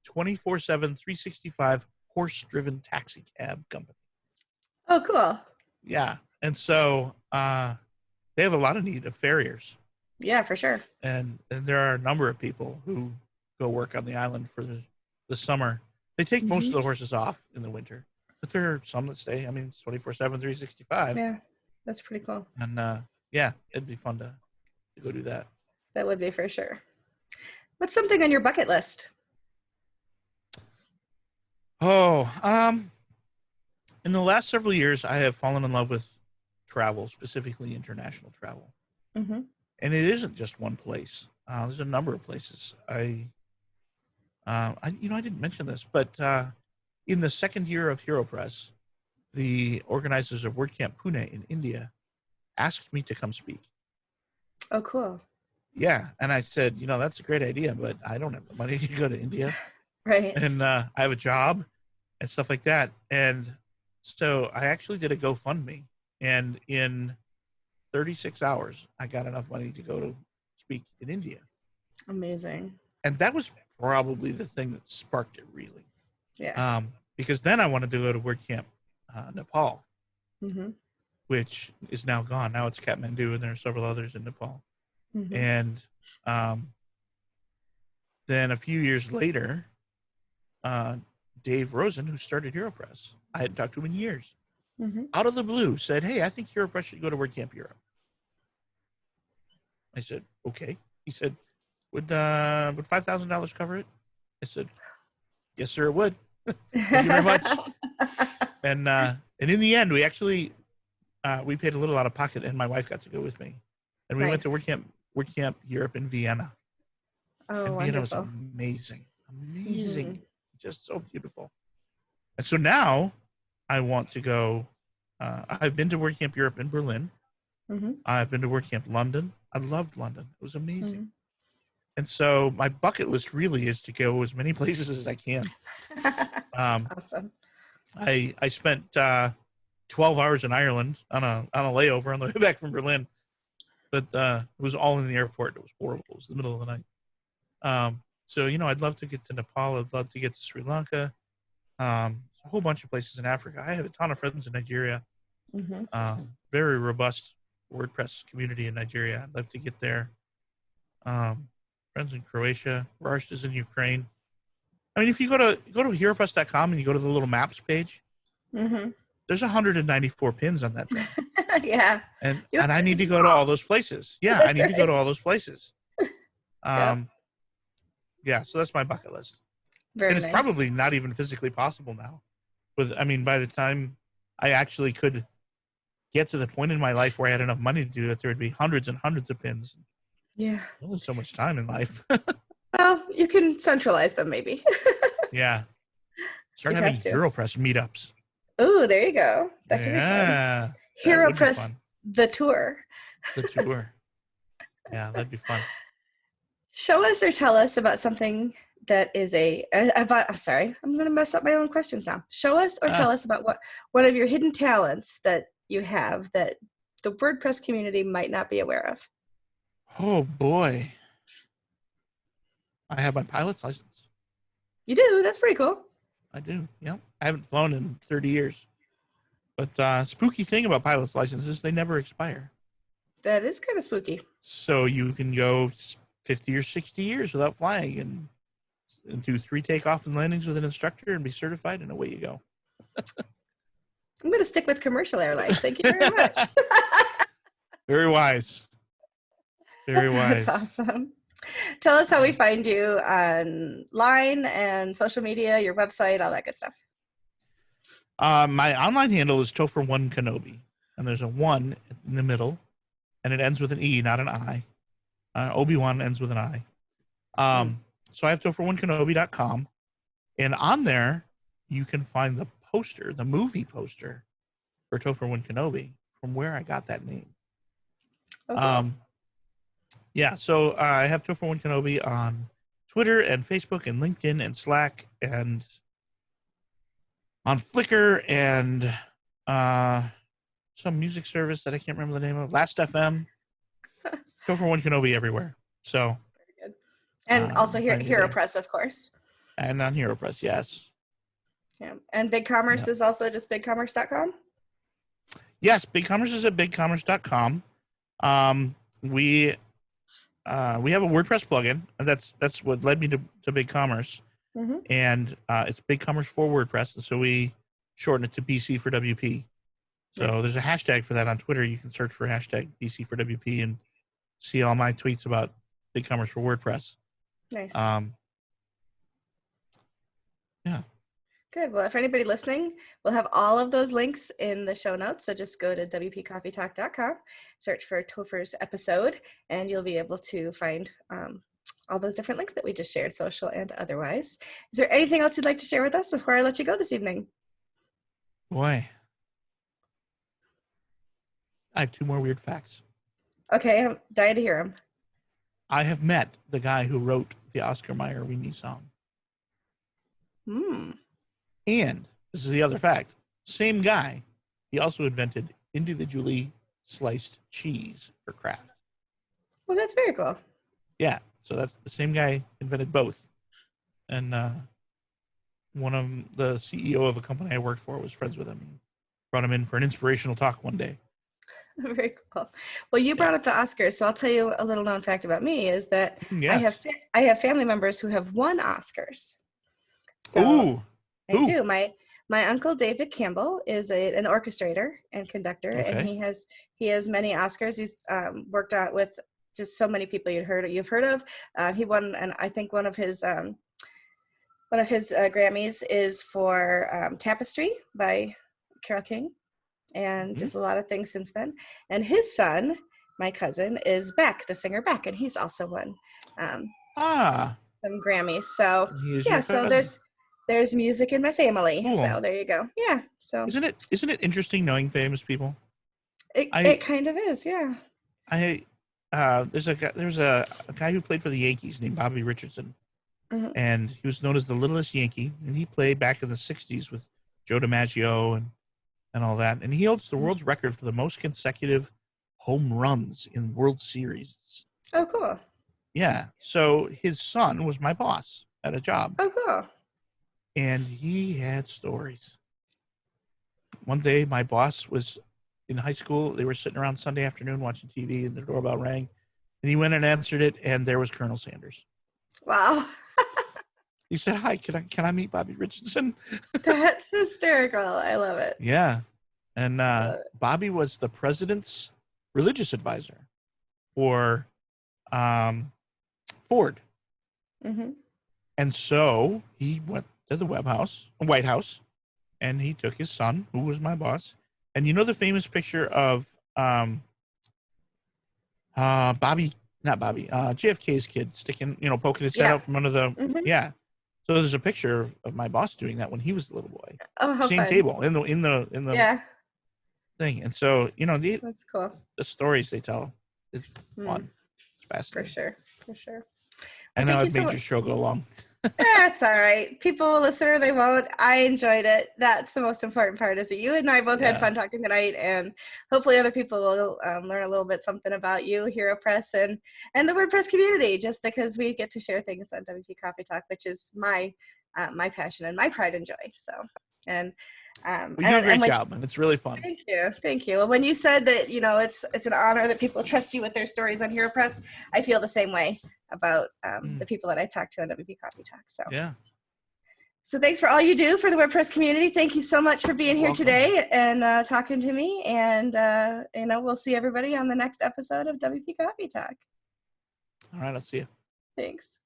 24/7, 365 horse-driven taxi cab company. Oh, cool. Yeah. And so they have a lot of need of farriers. Yeah, for sure. And there are a number of people who go work on the island for the summer. They take most of the horses off in the winter, but there are some that stay. I mean, it's 24/7, 365. Yeah, that's pretty cool. And yeah, it'd be fun to go do that. That would be for sure. What's something on your bucket list? Oh, in the last several years, I have fallen in love with travel, specifically international travel. And it isn't just one place. There's a number of places. I didn't mention this, but in the second year of HeroPress, the organizers of WordCamp Pune in India asked me to come speak. Oh, cool. Yeah, and I said, that's a great idea, but I don't have the money to go to India. Right. And I have a job and stuff like that. And so I actually did a GoFundMe, and in 36 hours, I got enough money to go to speak in India. Amazing. And that was probably the thing that sparked it, really. Yeah. Because then I wanted to go to WordCamp Nepal, which is now gone. Now it's Kathmandu, and there are several others in Nepal. And then a few years later, Dave Rosen, who started HeroPress, I hadn't talked to him in years, out of the blue said, "Hey, I think HeroPress should go to WordCamp Europe." I said, "Okay." He said, would $5,000 cover it? I said, "Yes, sir, it would." Thank you very much. And in the end, we actually we paid a little out of pocket, and my wife got to go with me, and we went to WordCamp Europe in Vienna. Oh, and Vienna was amazing, just so beautiful. And so now I want to go. I've been to WordCamp Europe in Berlin. I've been to WordCamp London. I loved London. It was amazing. And so my bucket list really is to go as many places as I can. Awesome. I spent 12 hours in Ireland on a layover on the way back from Berlin, but it was all in the airport. It was horrible. It was the middle of the night. So I'd love to get to Nepal. I'd love to get to Sri Lanka. A whole bunch of places in Africa. I have a ton of friends in Nigeria. Very robust WordPress community in Nigeria. I'd love to get there. Friends in Croatia. Rarst is in Ukraine. I mean, if you go to HeroPress.com and you go to the little maps page, there's 194 pins on that thing. Yeah. And I need to go to all those places. Yeah, I need to go to all those places. Yeah, so that's my bucket list. Very and it's nice. probably not even physically possible now. By the time I actually could get to the point in my life where I had enough money to do it, there would be hundreds and hundreds of pins. Yeah. Only so much time in life. Well, you can centralize them maybe. Yeah. Start having HeroPress meetups. Oh, there you go. That could be fun. HeroPress the tour. The tour. Yeah, that'd be fun. Show us or tell us about something that is I'm sorry, I'm going to mess up my own questions now. Show us or tell us about one of your hidden talents that you have that the WordPress community might not be aware of. Oh, boy. I have my pilot's license. You do? That's pretty cool. I do, yeah. I haven't flown in 30 years. But spooky thing about pilot's licenses, they never expire. That is kind of spooky. So you can go 50 or 60 years without flying and do 3 takeoff and landings with an instructor and be certified, and away you go. I'm going to stick with commercial airlines. Thank you very much. Very wise. Very wise. That's awesome. Tell us how we find you online and social media, your website, all that good stuff. My online handle is Topher1Kenobi, and there's a 1 in the middle, and it ends with an E, not an I. Obi-Wan ends with an I. So I have Topher1Kenobi.com, and on there, you can find the poster, the movie poster for Topher1Kenobi, from where I got that name. Okay. Yeah, so I have Topher1Kenobi on Twitter and Facebook and LinkedIn and Slack and on Flickr and some music service that I can't remember the name of. Last FM. Topher1Kenobi everywhere. So. Very good. And also HeroPress, of course. And on HeroPress, yes. Yeah. And BigCommerce is also just BigCommerce.com? Yes, BigCommerce is at BigCommerce.com. We have a WordPress plugin, and that's what led me to BigCommerce. Mm-hmm. And it's BigCommerce for WordPress, and so we shorten it to BC for WP. So There's a hashtag for that on Twitter. You can search for hashtag BC for WP and see all my tweets about BigCommerce for WordPress. Nice. Yeah. Good. Well, if anybody listening, we'll have all of those links in the show notes. So just go to WPCoffeeTalk.com, search for Topher's episode, and you'll be able to find all those different links that we just shared, social and otherwise. Is there anything else you'd like to share with us before I let you go this evening? Boy. I have 2 more weird facts. Okay, I'm dying to hear them. I have met the guy who wrote the Oscar Mayer Weenie song. And this is the other fact. Same guy. He also invented individually sliced cheese for Kraft. Well, that's very cool. Yeah. So that's the same guy invented both. And one of the CEO of a company I worked for was friends with him. Brought him in for an inspirational talk one day. Very cool. Well, you brought up the Oscars, so I'll tell you a little known fact about me is that I have family members who have won Oscars. So I do. My uncle David Campbell is an orchestrator and conductor, and he has many Oscars. He's worked out with just so many people you've heard of. He won, and I think one of his Grammys is for Tapestry by Carole King, and just a lot of things since then. And his son, my cousin, is Beck, the singer Beck, and he's also won some Grammys. So so there's music in my family. Cool. So there you go. Yeah. So isn't it interesting knowing famous people? It kind of is. Yeah. There's a guy who played for the Yankees named Bobby Richardson, and he was known as the Littlest Yankee, and he played back in the '60s with Joe DiMaggio and all that, and he holds the world's record for the most consecutive home runs in World Series. Oh, cool. Yeah. So his son was my boss at a job. Oh, cool. And he had stories. One day, my boss was in high school. They were sitting around Sunday afternoon watching TV, and the doorbell rang. And he went and answered it, and there was Colonel Sanders. Wow. He said, "Hi, can I meet Bobby Richardson?" That's hysterical. I love it. Yeah. And Bobby was the president's religious advisor for Ford. And so he went to the White House, and he took his son, who was my boss. And you know the famous picture of JFK's kid poking his head out from under the So there's a picture of my boss doing that when he was a little boy. Oh, how Same fun. table in the thing. And so that's cool. The stories they tell is fun. It's fascinating. For sure. I know I've made your show go long. That's all right. People will listen or they won't. I enjoyed it. That's the most important part, is that you and I both had fun talking tonight, and hopefully other people will learn a little bit something about you, HeroPress, and the WordPress community, just because we get to share things on WP Coffee Talk, which is my passion and my pride and joy. So, and we do a great job, and it's really fun. Thank you. Well, when you said that, it's an honor that people trust you with their stories on HeroPress, I feel the same way about the people that I talk to on WP Coffee Talk. So So thanks for all you do for the WordPress community. Thank you so much for being here today and talking to me. And we'll see everybody on the next episode of WP Coffee Talk. All right, I'll see you. Thanks.